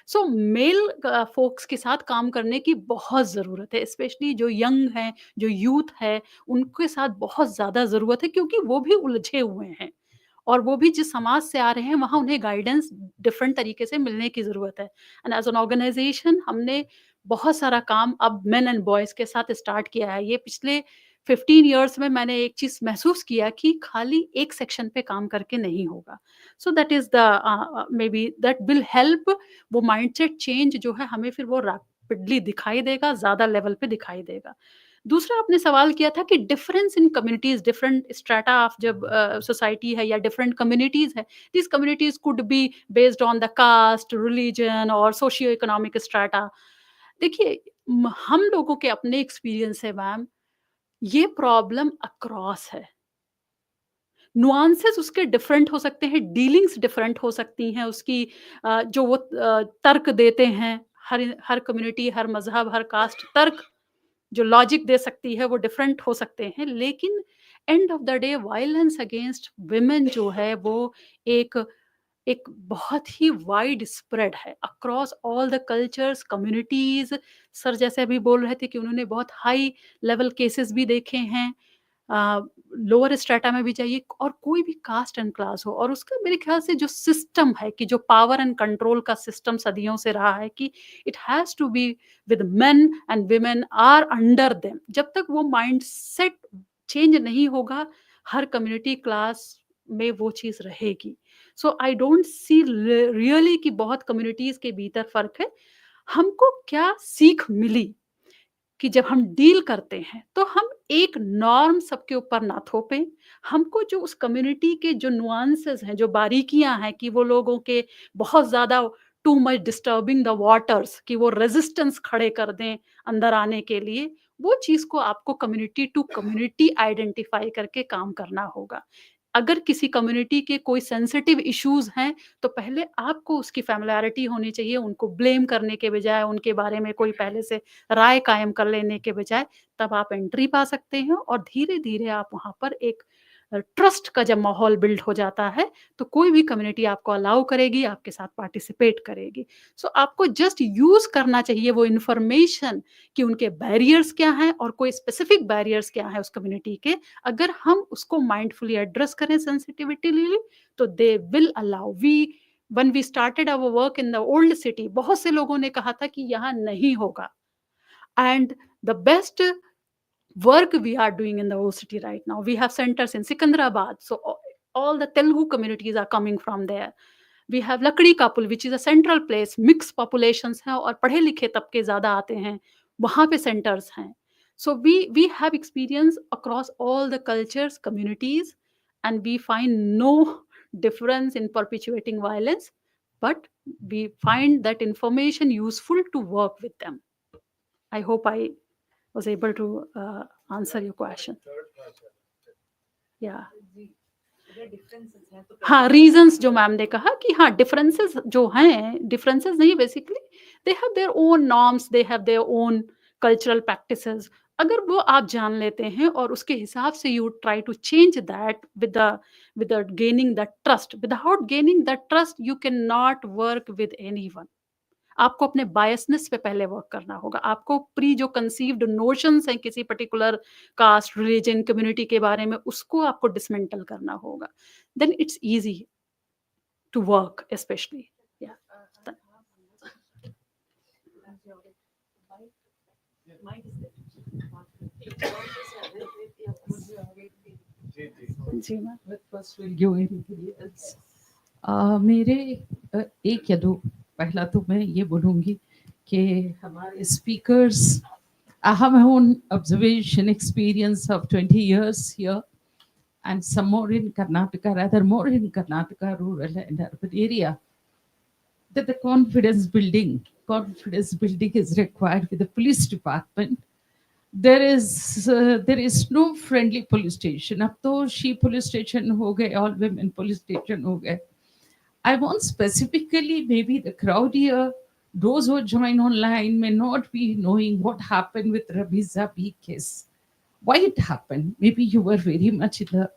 So male folks के साथ काम करने की बहुत ज़रूरत है, स्पेशली जो यंग हैं, जो यूथ है, उनके साथ बहुत ज़्यादा ज़रूरत है, क्योंकि वो भी उलझे हुए हैं और वो भी जिस समाज से आ रहे हैं वहाँ उन्हें गाइडेंस डिफरेंट तरीके से मिलने की ज़रूरत है। एंड एज़ एन ऑर्गेनाइज़ेशन हमने बहुत सारा काम अब मेन एंड बॉयज़ के साथ स्टार्ट किया है। ये पिछले 15 इयर्स में मैंने एक चीज़ महसूस किया कि खाली एक सेक्शन पे काम करके नहीं होगा। So that is the may be that will help, वो माइंडसेट चेंज जो है हमें फिर वो रैपिडली दिखाई देगा, ज़्यादा लेवल पे दिखाई देगा। दूसरा आपने सवाल किया था कि difference in communities, different strata of जब सोसाइटी है या डिफरेंट कम्युनिटीज़ है, these communities could be based on the caste, religion और सोशियो इकोनॉमिक स्ट्रैटा। देखिए, हम लोगों के अपने एक्सपीरियंस से मैम, ये प्रॉब्लम अक्रॉस है। नुआंसेस उसके डिफरेंट हो सकते हैं, डीलिंग्स डिफरेंट हो सकती हैं, उसकी जो वो तर्क देते हैं, हर कम्युनिटी, हर मज़हब, हर कास्ट तर्क जो लॉजिक दे सकती है वो डिफरेंट हो सकते हैं, लेकिन end of the day violence against women जो है वो एक एक बहुत ही वाइड स्प्रेड है across all the cultures, communities. Sir जैसे अभी बोल रहे थे कि उन्होंने बहुत हाई लेवल केसेस भी देखे हैं, लोअर स्ट्रेटा में भी जाइए और कोई भी कास्ट एंड क्लास हो, और उसका मेरे ख्याल से जो सिस्टम है कि जो पावर एंड कंट्रोल का सिस्टम सदियों से रहा है कि it has to be with men and women are under them, जब तक वो माइंडसेट चेंज नहीं होगा हर कम्युनिटी क्लास में वो चीज़ रहेगी। सो आई डोंट सी रियली कि बहुत कम्युनिटीज़ के भीतर फ़र्क है। हमको क्या सीख मिली कि जब हम डील करते हैं तो हम एक नॉर्म सबके ऊपर ना थोपें। हमको जो उस कम्युनिटी के जो नुआंसेस हैं, जो बारीकियां हैं कि वो लोगों के बहुत ज़्यादा too much disturbing the waters कि वो रेजिस्टेंस खड़े कर दें अंदर आने के लिए, वो चीज़ को आपको कम्युनिटी टू कम्युनिटी आइडेंटिफाई करके काम करना होगा। अगर किसी कम्युनिटी के कोई सेंसिटिव इश्यूज़ हैं, तो पहले आपको उसकी फ़ैमिलियरिटी होनी चाहिए, उनको ब्लेम करने के बजाय, उनके बारे में कोई पहले से राय कायम कर लेने के बजाय, तब आप एंट्री पा सकते हैं और धीरे-धीरे आप वहाँ पर एक ट्रस्ट का जब माहौल बिल्ड हो जाता है, तो कोई भी कम्युनिटी आपको अलाउ करेगी, आपके साथ पार्टिसिपेट करेगी। सो आपको जस्ट यूज़ करना चाहिए वो इन्फॉर्मेशन कि उनके बैरियर्स क्या हैं और कोई स्पेसिफिक बैरियर्स क्या हैं उस कम्युनिटी के। अगर हम उसको माइंडफुली एड्रेस करें सेंसिटिविटीली, तो they will allow. When we started our work in the old city, बहुत से लोगों ने कहा था कि यहाँ नहीं होगा, and the best work we are doing in the old city right now. We have centers in Secunderabad, so all the Telugu communities are coming from there. We have Lakdi Kapul, which is a central place, mixed populations हैं और पढ़े लिखे तबके ज़्यादा आते हैं, वहाँ पे centers हैं. So we have experience across all the cultures, communities, and we find no difference in perpetuating violence, but we find that information useful to work with them. I hope I was able to answer your question. Yeah. हाँ, reasons जो ma'am ने कहा कि हाँ, differences जो हैं, differences नहीं, basically they have their own norms, they have their own cultural practices. अगर वो आप जान लेते हैं और उसके हिसाब से you try to change that with gaining the trust. Without gaining the trust you can not work with anyone. आपको अपने बायसनेस पे पहले वर्क करना होगा. आपको प्री जो कंसीव्ड नोशंस हैं किसी पर्टिकुलर कास्ट, रिलीजन, कम्युनिटी के बारे में, उसको आपको डिसमेंटल करना होगा. Then it's easy to work, specially. जी मैम. मेरे एक या दो, पहला तो मैं ये बोलूँगी कि हमारे speakers, I have my own observation experience of 20 years here, and some more in Karnataka, rather more in Karnataka, rural and urban area, that the confidence building is required with the police department. There is no friendly police station. Ab to she police station ho gaye, all women police station ho gaye. I want specifically, maybe the crowd here, those who join online may not be knowing what happened with Rabiza B case. Why it happened? Maybe you were very much in the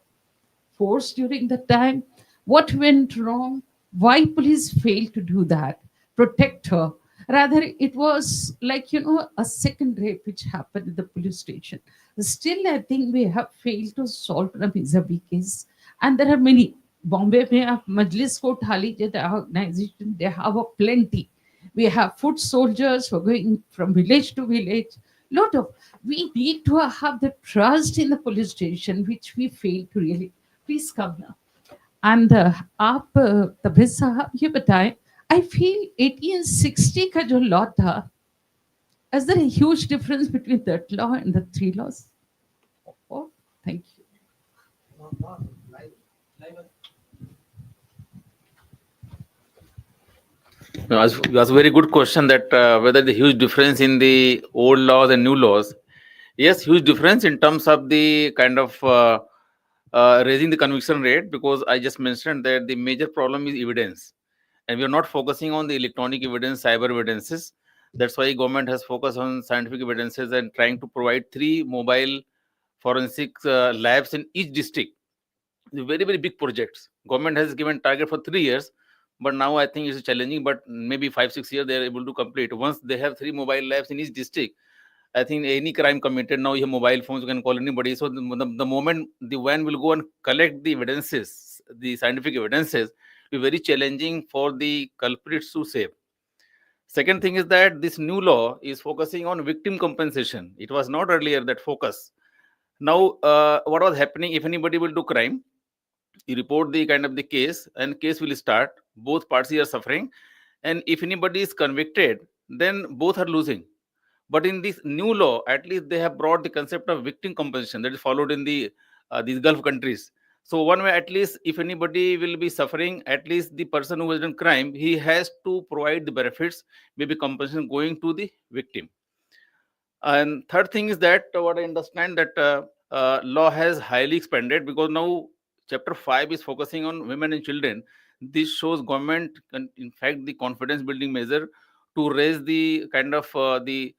force during that time. What went wrong? Why police failed to do that? Protect her. Rather, it was like, a second rape which happened at the police station. Still, I think we have failed to solve Rabiza B case. And there are many. Bombay में आप मजलिस को उठा लीजिए, the organization, they have a plenty. We have foot soldiers who are going from village to village. We need to have the trust in the police station, which we fail to really. Please come now. And आप तबरेज़ साहब ये बताएं, I feel 1860 का जो law था, is there a huge difference between that law and the three laws? Oh, thank you. That's a very good question, that whether the huge difference in the old laws and new laws. Yes, huge difference in terms of the kind of raising the conviction rate, because I just mentioned that the major problem is evidence, and we are not focusing on the electronic evidence, cyber evidences. That's why government has focused on scientific evidences and trying to provide 3 mobile forensic labs in each district. Very, very big projects. Government has given target for 3 years, but now I think it's challenging, but maybe 5-6 years they are able to complete. Once they have 3 mobile labs in each district, I think any crime committed, now you have mobile phones, you can call anybody. So the moment the van will go and collect the evidences, the scientific evidences, will be very challenging for the culprits to save. Second thing is that this new law is focusing on victim compensation. It was not earlier that focus. Now, what was happening, if anybody will do crime, you report the kind of the case, and case will start. Both parties are suffering, and if anybody is convicted, then both are losing. But in this new law, at least they have brought the concept of victim compensation that is followed in the these Gulf countries. So one way, at least if anybody will be suffering, at least the person who has done crime, he has to provide the benefits, maybe compensation going to the victim. And third thing is that what I understand that law has highly expanded, because now chapter 5 is focusing on women and children. This shows government in fact the confidence building measure to raise the kind of the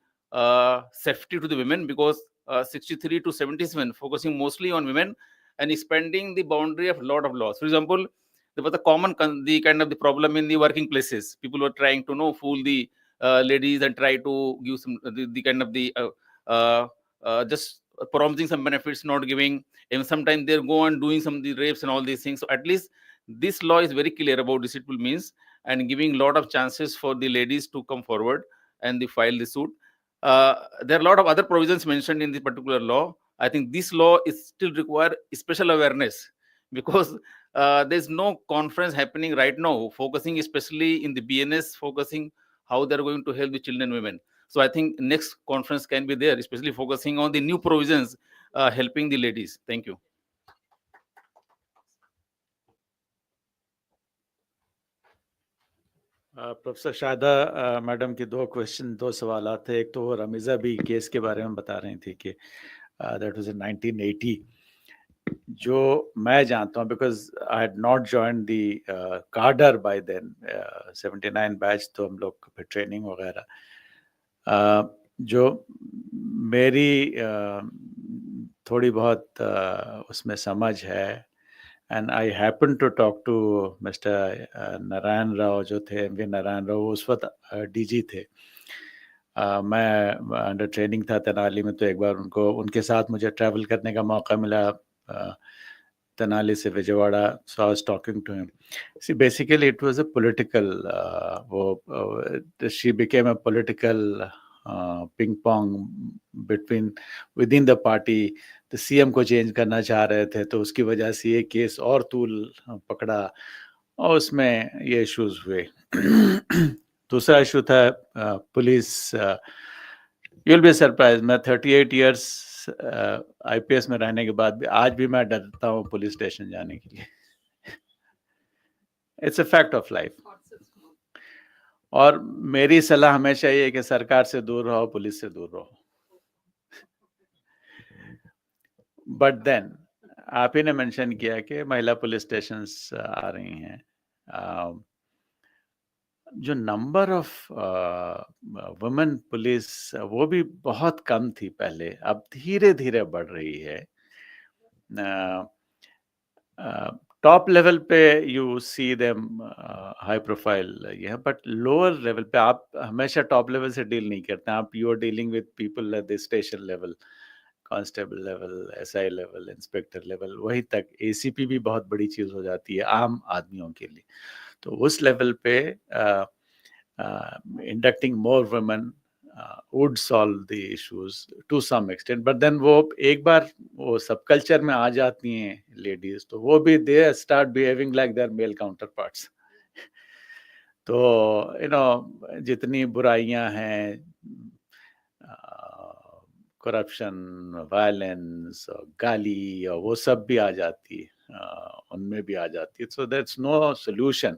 safety to the women, because 63 to 77 focusing mostly on women and expanding the boundary of lot of laws. For example, there was a the kind of the problem in the working places. People were trying to fool the ladies and try to give some the kind of the just promising some benefits, not giving, and sometimes they go on doing some of the rapes and all these things. So at least this law is very clear about deceitful means and giving a lot of chances for the ladies to come forward and they file the suit. There are a lot of other provisions mentioned in this particular law. I think this law is still require special awareness, because there's no conference happening right now focusing especially in the BNS, focusing how they're going to help the children and women. So I think next conference can be there, especially focusing on the new provisions helping the ladies. Thank you. Professor Shahida madam की दो सवाल थे. एक तो वो रमीज़ा B case के बारे में बता रही थी कि दैट वाज इन 1980. जो मैं जानता हूँ, because I had not join the कार्डर बाय देन, 79 बैच, तो हम लोग फिर ट्रेनिंग वगैरह, जो मेरी थोड़ी बहुत उसमें समझ है. And I happened to talk to Mr. Narayan Rao जो थे, एम वी नारायण राव, उस वक्त डीजी थे. मैं अंडर ट्रेनिंग था तेनाली में, तो एक बार उनके साथ मुझे ट्रैवल करने का मौका मिला तेनाली से Vijayawada. So I was talking to him. See, basically it was a political, she became a political ping pong within the party. तो सीएम को चेंज करना चाह रहे थे, तो उसकी वजह से ये केस और तूल पकड़ा और उसमें ये इश्यूज हुए. दूसरा इशू था पुलिस. यूल बी सरप्राइज, मैं 38 इयर्स आईपीएस में रहने के बाद भी आज भी मैं डरता हूँ पुलिस स्टेशन जाने के लिए. It's a fact of life. और मेरी सलाह हमेशा ये है कि सरकार से दूर रहो, पुलिस से दूर रहो. बट देन आप ही ने मेंशन किया कि महिला पुलिस स्टेशंस आ रही हैं. जो नंबर ऑफ वुमेन पुलिस, वो भी बहुत कम थी पहले, अब धीरे धीरे बढ़ रही है. टॉप लेवल पे you see them high profile, ये, बट लोअर लेवल पे आप हमेशा टॉप लेवल से डील नहीं करते. आप you are dealing with people at the station level, constable level, SI level, inspector level, वही तक. एसीपी भी बहुत बड़ी चीज हो जाती है आम आदमियों के लिए. तो उस लेवल पे inducting more women would solve the issues to some extent. But then वो एक बार वो सब कल्चर में आ जाती हैं लेडीज, तो वो भी they start behaving like there mail counter parts. तो जितनी बुराइयां हैं, करप्शन, वायलेंस, गाली, और वो सब भी आ जाती है, उनमें भी आ जाती है. So that's no solution.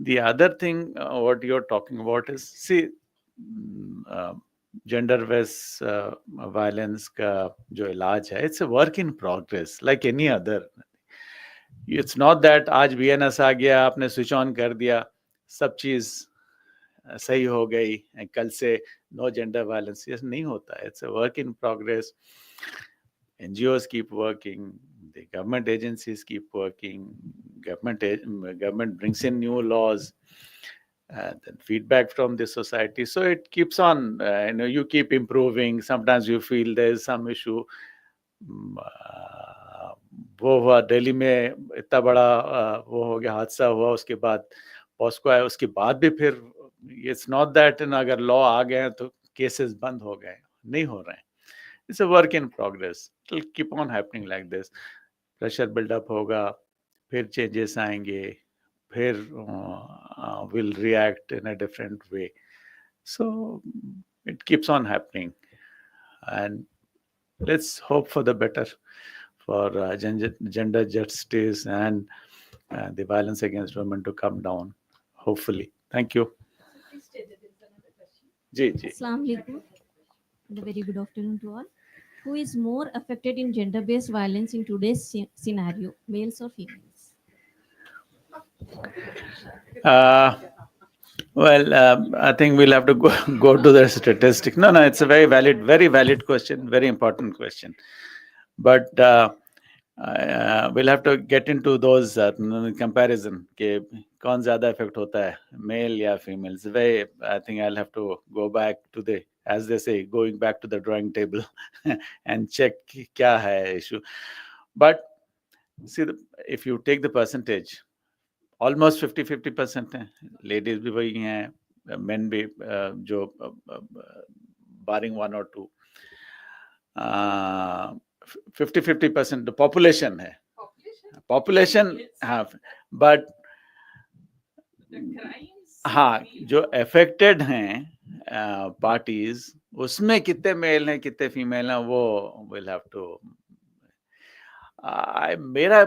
The other thing what you're talking about is, see, gender-based violence का जो इलाज है, it's a work in progress like any other. It's not that आज BNS आ गया, आपने स्विच ऑन कर दिया, सब चीज सही हो गई, कल से नो जेंडर वायलेंस. ये नहीं होता है. It's a work in progress. NGOs keep working, the government agencies keep working, government brings in new laws, and then feedback from the society. So it keeps on, you keep improving. Sometimes you feel there's some issue. वो हुआ दिल्ली में, इतना बड़ा वो हो गया, हादसा हुआ, उसके बाद पॉस्को आया, उसके बाद भी फिर इट्स नॉट दैट अगर लॉ आ गए हैं तो केसेस बंद हो गए, नहीं हो रहे हैं. It's a work in progress. It'll keep on happening like this. Pressure build up होगा, फिर changes आएंगे, फिर will react in a different way. So it keeps on happening, and let's hope for the better, for gender justice and the violence against women to come down, hopefully. Thank you. जी जी. अस्सलाम वालेकुम. and a very good afternoon to all. Who is more affected in gender based violence in today's scenario, males or females? I think we'll have to go to the statistic. No, it's a very valid question, very important question. But we'll have to get into those comparison. कि कौन ज़्यादा affect होता है, male या female? I think I'll have to go back to as they say, going back to the drawing table and check क्या है issue. But see, if you take the percentage, almost 50% है, ladies भी वही हैं, men भी जो barring one or two, 50% the population है, population have, but हाँ जो affected हैं parties, उसमें कितने male हैं कितने female हैं वो will have to मेरा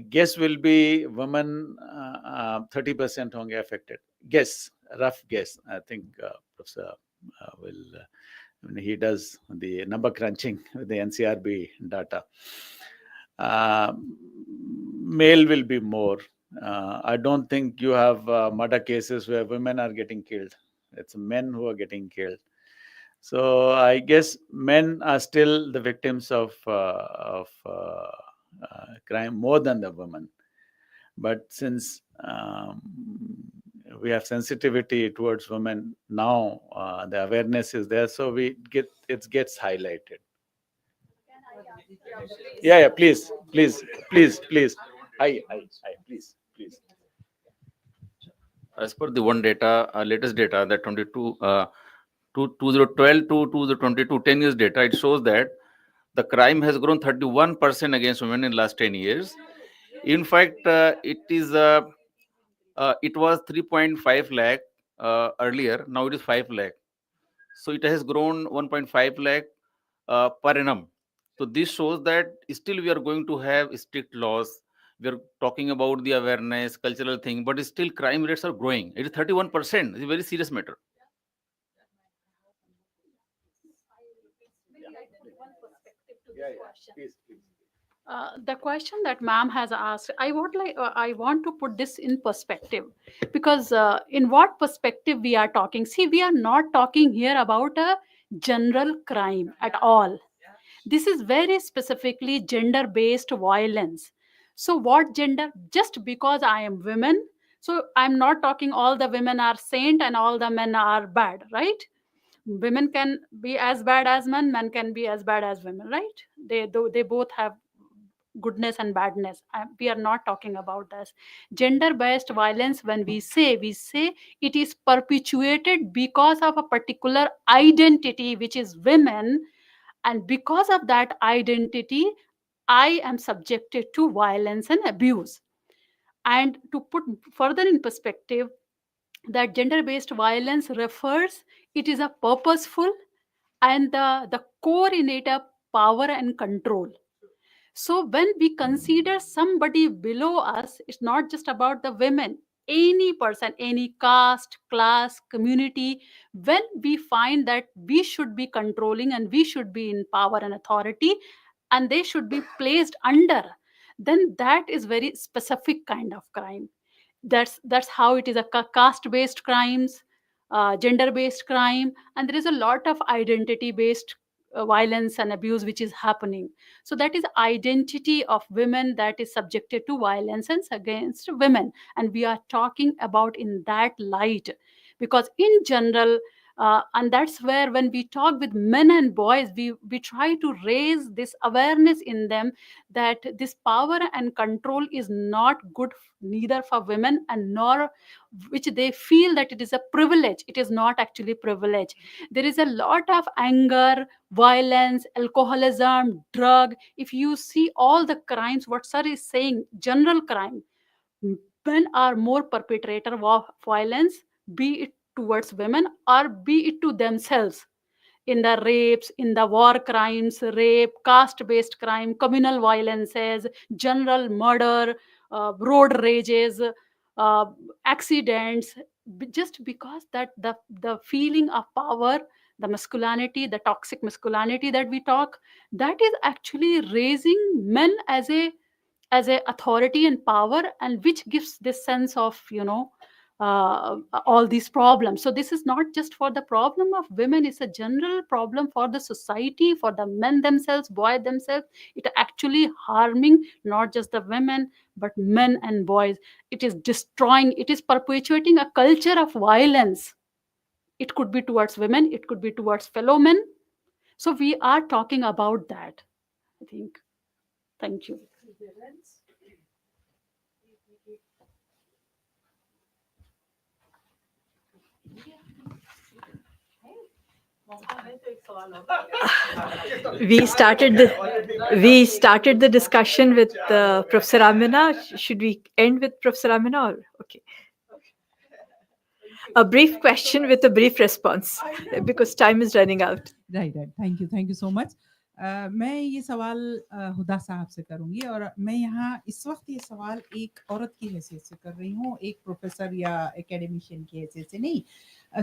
guess will be women 30% होंगे affected. Guess, rough guess. I think Professor will when he does the number crunching with the NCRB data. Male will be more. I don't think you have murder cases where women are getting killed. It's men who are getting killed. So I guess men are still the victims of crime more than the women. But since we have sensitivity towards women now, the awareness is there, so it gets highlighted. Yeah, please. Hi, please. As per the latest data, that 2012 to 2022, 10 years data, it shows that the crime has grown 31% against women in last 10 years. In fact, it was 3.5 lakh earlier. Now it is 5 lakh. So it has grown 1.5 lakh per annum. So this shows that still we are going to have strict laws. We are talking about the awareness, cultural thing, but still crime rates are growing. It is 31%. It's a very serious matter. Please. The question that ma'am has asked, I want to put this in perspective, because in what perspective we are talking? See, we are not talking here about a general crime at all. This is very specifically gender-based violence. So what gender? Just because I am women, so I'm not talking all the women are saint and all the men are bad, right? Women can be as bad as men can be as bad as women, right? They both have goodness and badness. We are not talking about this. Gender based violence, when we say it is perpetuated because of a particular identity, which is women, and because of that identity I am subjected to violence and abuse. And to put further in perspective, that gender based violence refers, it is a purposeful and the core in it a power and control. So when we consider somebody below us, it's not just about the women, any person, any caste, class, community, when we find that we should be controlling and we should be in power and authority and they should be placed under, then that is very specific kind of crime. That's how it is a caste based crimes, gender based crime, and there is a lot of identity based violence and abuse which is happening. So that is identity of women that is subjected to violence against women, and we are talking about in that light, because in general and that's where when we talk with men and boys, we try to raise this awareness in them that this power and control is not good neither for women, and nor which they feel that it is a privilege. It is not actually privilege. There is a lot of anger, violence, alcoholism, drug. If you see all the crimes, what sir is saying, general crime, men are more perpetrator of violence, be it towards women or be it to themselves, in the rapes, in the war crimes, rape, caste-based crime, communal violences, general murder, road rages, accidents, just because that the feeling of power the masculinity, the toxic masculinity that we talk, that is actually raising men as a authority and power, and which gives this sense of, all these problems. So this is not just for the problem of women, it's a general problem for the society, for the men themselves, boys themselves. It actually harming not just the women, but men and boys. It is destroying, it is perpetuating a culture of violence. It could be towards women, it could be towards fellow men. So we are talking about that, I think. Thank you. We started the discussion with Professor Amina. Should we end with Professor Amina? Or okay, a brief question with a brief response because time is running out. Right thank you so much. मैं ये सवाल हुदा साहब से करूंगी, और मैं यहाँ इस वक्त ये सवाल एक औरत की हैसियत से कर रही हूँ, एक प्रोफेसर या एकेडमिशियन की हैसियत से नहीं,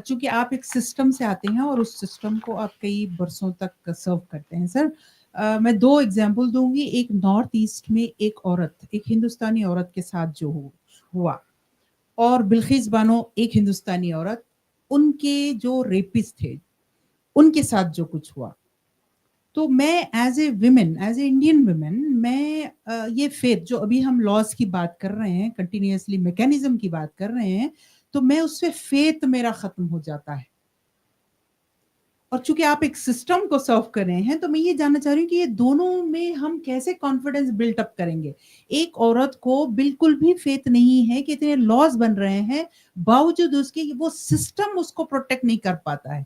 चूंकि आप एक सिस्टम से आते हैं और उस सिस्टम को आप कई बरसों तक सर्व करते हैं। सर, मैं 2 एग्जाम्पल दूंगी। एक नॉर्थ ईस्ट में एक औरत, एक हिंदुस्तानी औरत के साथ जो हुआ, और बिल्किस बानो एक हिंदुस्तानी औरत, उनके जो रेपिस्ट थे उनके साथ जो कुछ हुआ। तो मैं as a women, as a Indian women, मैं ये फेथ जो अभी हम लॉज की बात कर रहे हैं, कंटिन्यूअसली मैकेनिज्म की बात कर रहे हैं, तो मैं उससे फेथ मेरा खत्म हो जाता है। और चूंकि आप एक सिस्टम को सर्व कर रहे हैं, तो मैं ये जानना चाह रही हूँ कि ये दोनों में हम कैसे कॉन्फिडेंस बिल्ट अप करेंगे। एक औरत को बिल्कुल भी फेथ नहीं है कि इतने लॉज बन रहे हैं, बावजूद उसके वो सिस्टम उसको प्रोटेक्ट नहीं कर पाता है।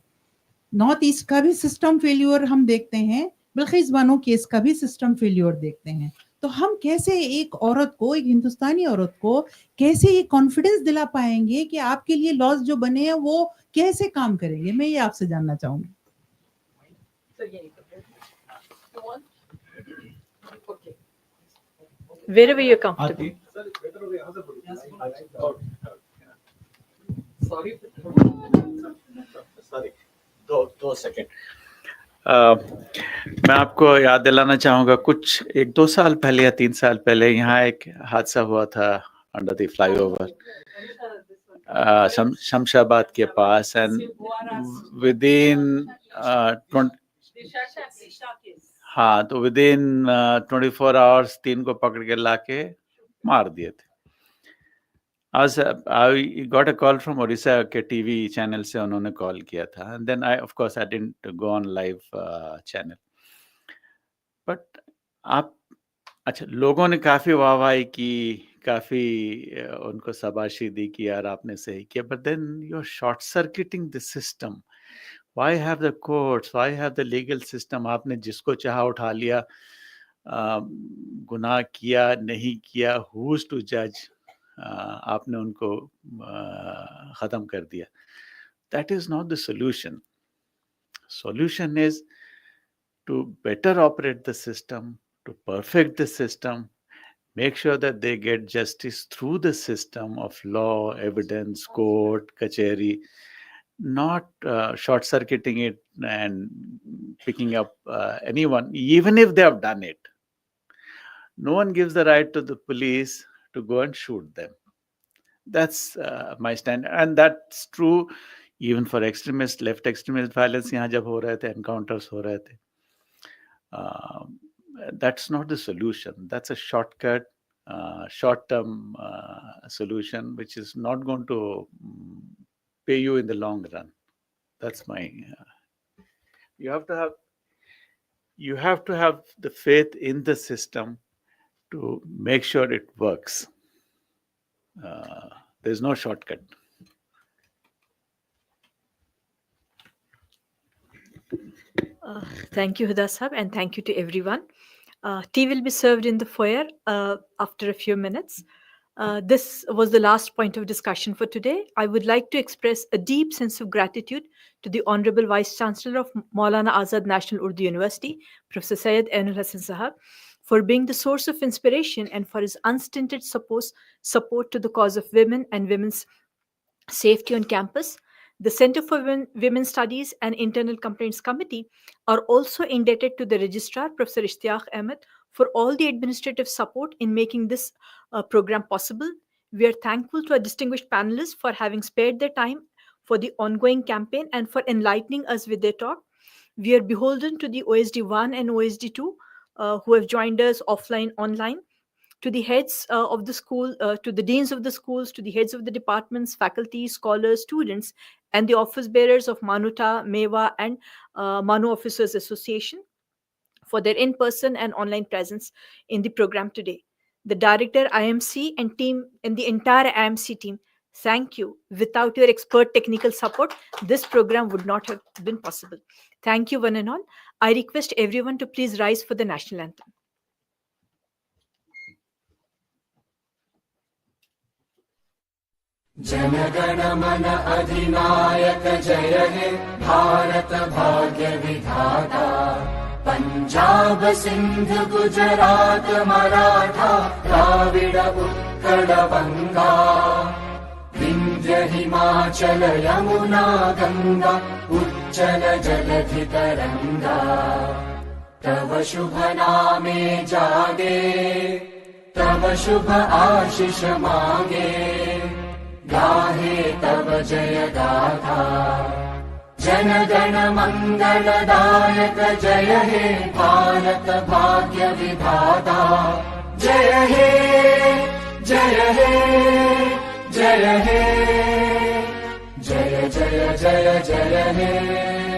नॉर्थ ईस्ट का भी सिस्टम फेल्योर हम देखते हैं, बिल्किस बानो केस का भी सिस्टम फेल्योर देखते हैं। तो हम कैसे एक औरत को, एक हिंदुस्तानी औरत को कैसे ये कॉन्फिडेंस दिला पाएंगे कि आपके लिए लॉज जो बने हैं वो कैसे काम करेंगे? मैं ये आपसे जानना चाहूंगी। Wherever you're comfortable. Sorry. दो सेकेंड। मैं आपको याद दिलाना चाहूँगा, कुछ 1-2 साल पहले या 3 साल पहले यहाँ एक हादसा हुआ था अंडर द फ्लाईओवर शमशाबाद के पास, एंड विद इन हाँ, तो विद इन 24 आवर्स 3 को पकड़ के लाके मार दिए थे। I got a call from Orissa के TV channel से उन्होंने कॉल किया था, and then of course I didn't go on live channel, but आप अच्छा, लोगों ने काफी वाहवाही की, काफी उनको शाबाशी दी कि यार आपने सही किया, but then you're short circuiting the system. Why have the courts? Why have the legal system? आपने जिसको चाहा उठा लिया, गुनाह किया नहीं किया, who's to judge? आपने उनको खत्म कर दिया। That is not the solution. Solution is to better operate the system, to perfect the system, make sure that they get justice through the system of law, evidence, court, kacheri, not short-circuiting it and picking up anyone, even if they have done it. No one gives the right to the police to go and shoot them. That's my stand, and that's true even for extremist, left extremist violence. यहाँ जब हो रहे थे, encounters हो रहे थे, that's not the solution. That's a shortcut, short-term solution, which is not going to pay you in the long run. That's my. You have to have the faith in the system to make sure it works. There's no shortcut. Thank you, Huda Sahab, and thank you to everyone. Tea will be served in the foyer after a few minutes. This was the last point of discussion for today. I would like to express a deep sense of gratitude to the Honorable Vice Chancellor of Maulana Azad National Urdu University, Professor Syed Ainul Hasan Sahab, for being the source of inspiration and for his unstinted support to the cause of women and women's safety on campus. The Center for Women Studies and Internal Complaints Committee are also indebted to the Registrar, Professor Ishtiaq Ahmed, for all the administrative support in making this program possible. We are thankful to our distinguished panelists for having spared their time for the ongoing campaign and for enlightening us with their talk. We are beholden to the OSD 1 and OSD 2 who have joined us offline, online, to the heads of the school, to the deans of the schools, to the heads of the departments, faculty, scholars, students, and the office bearers of MANUTA, MEWA, and MANUU Officers Association for their in-person and online presence in the program today. The director, IMC, and team, and the entire IMC team, thank you. Without your expert technical support, this program would not have been possible. Thank you, one and all. I request everyone to please rise for the national anthem. जनगण मन अधिनायक जय हे भारत भाग्य विधाता पंजाब सिंध गुजरात मराठा द्राविड उत्कल बंगा विंध्य हिमाचल यमुना गंगा उच्चल जलधि तरंगा तव शुभ नामे जागे तव शुभ आशीष मांगे गाहे तव जय गाथा जनगण मंगलदायक जय हे भारत भाग्य विधाता जय हे जय हे जय हे जय जय जय जय हे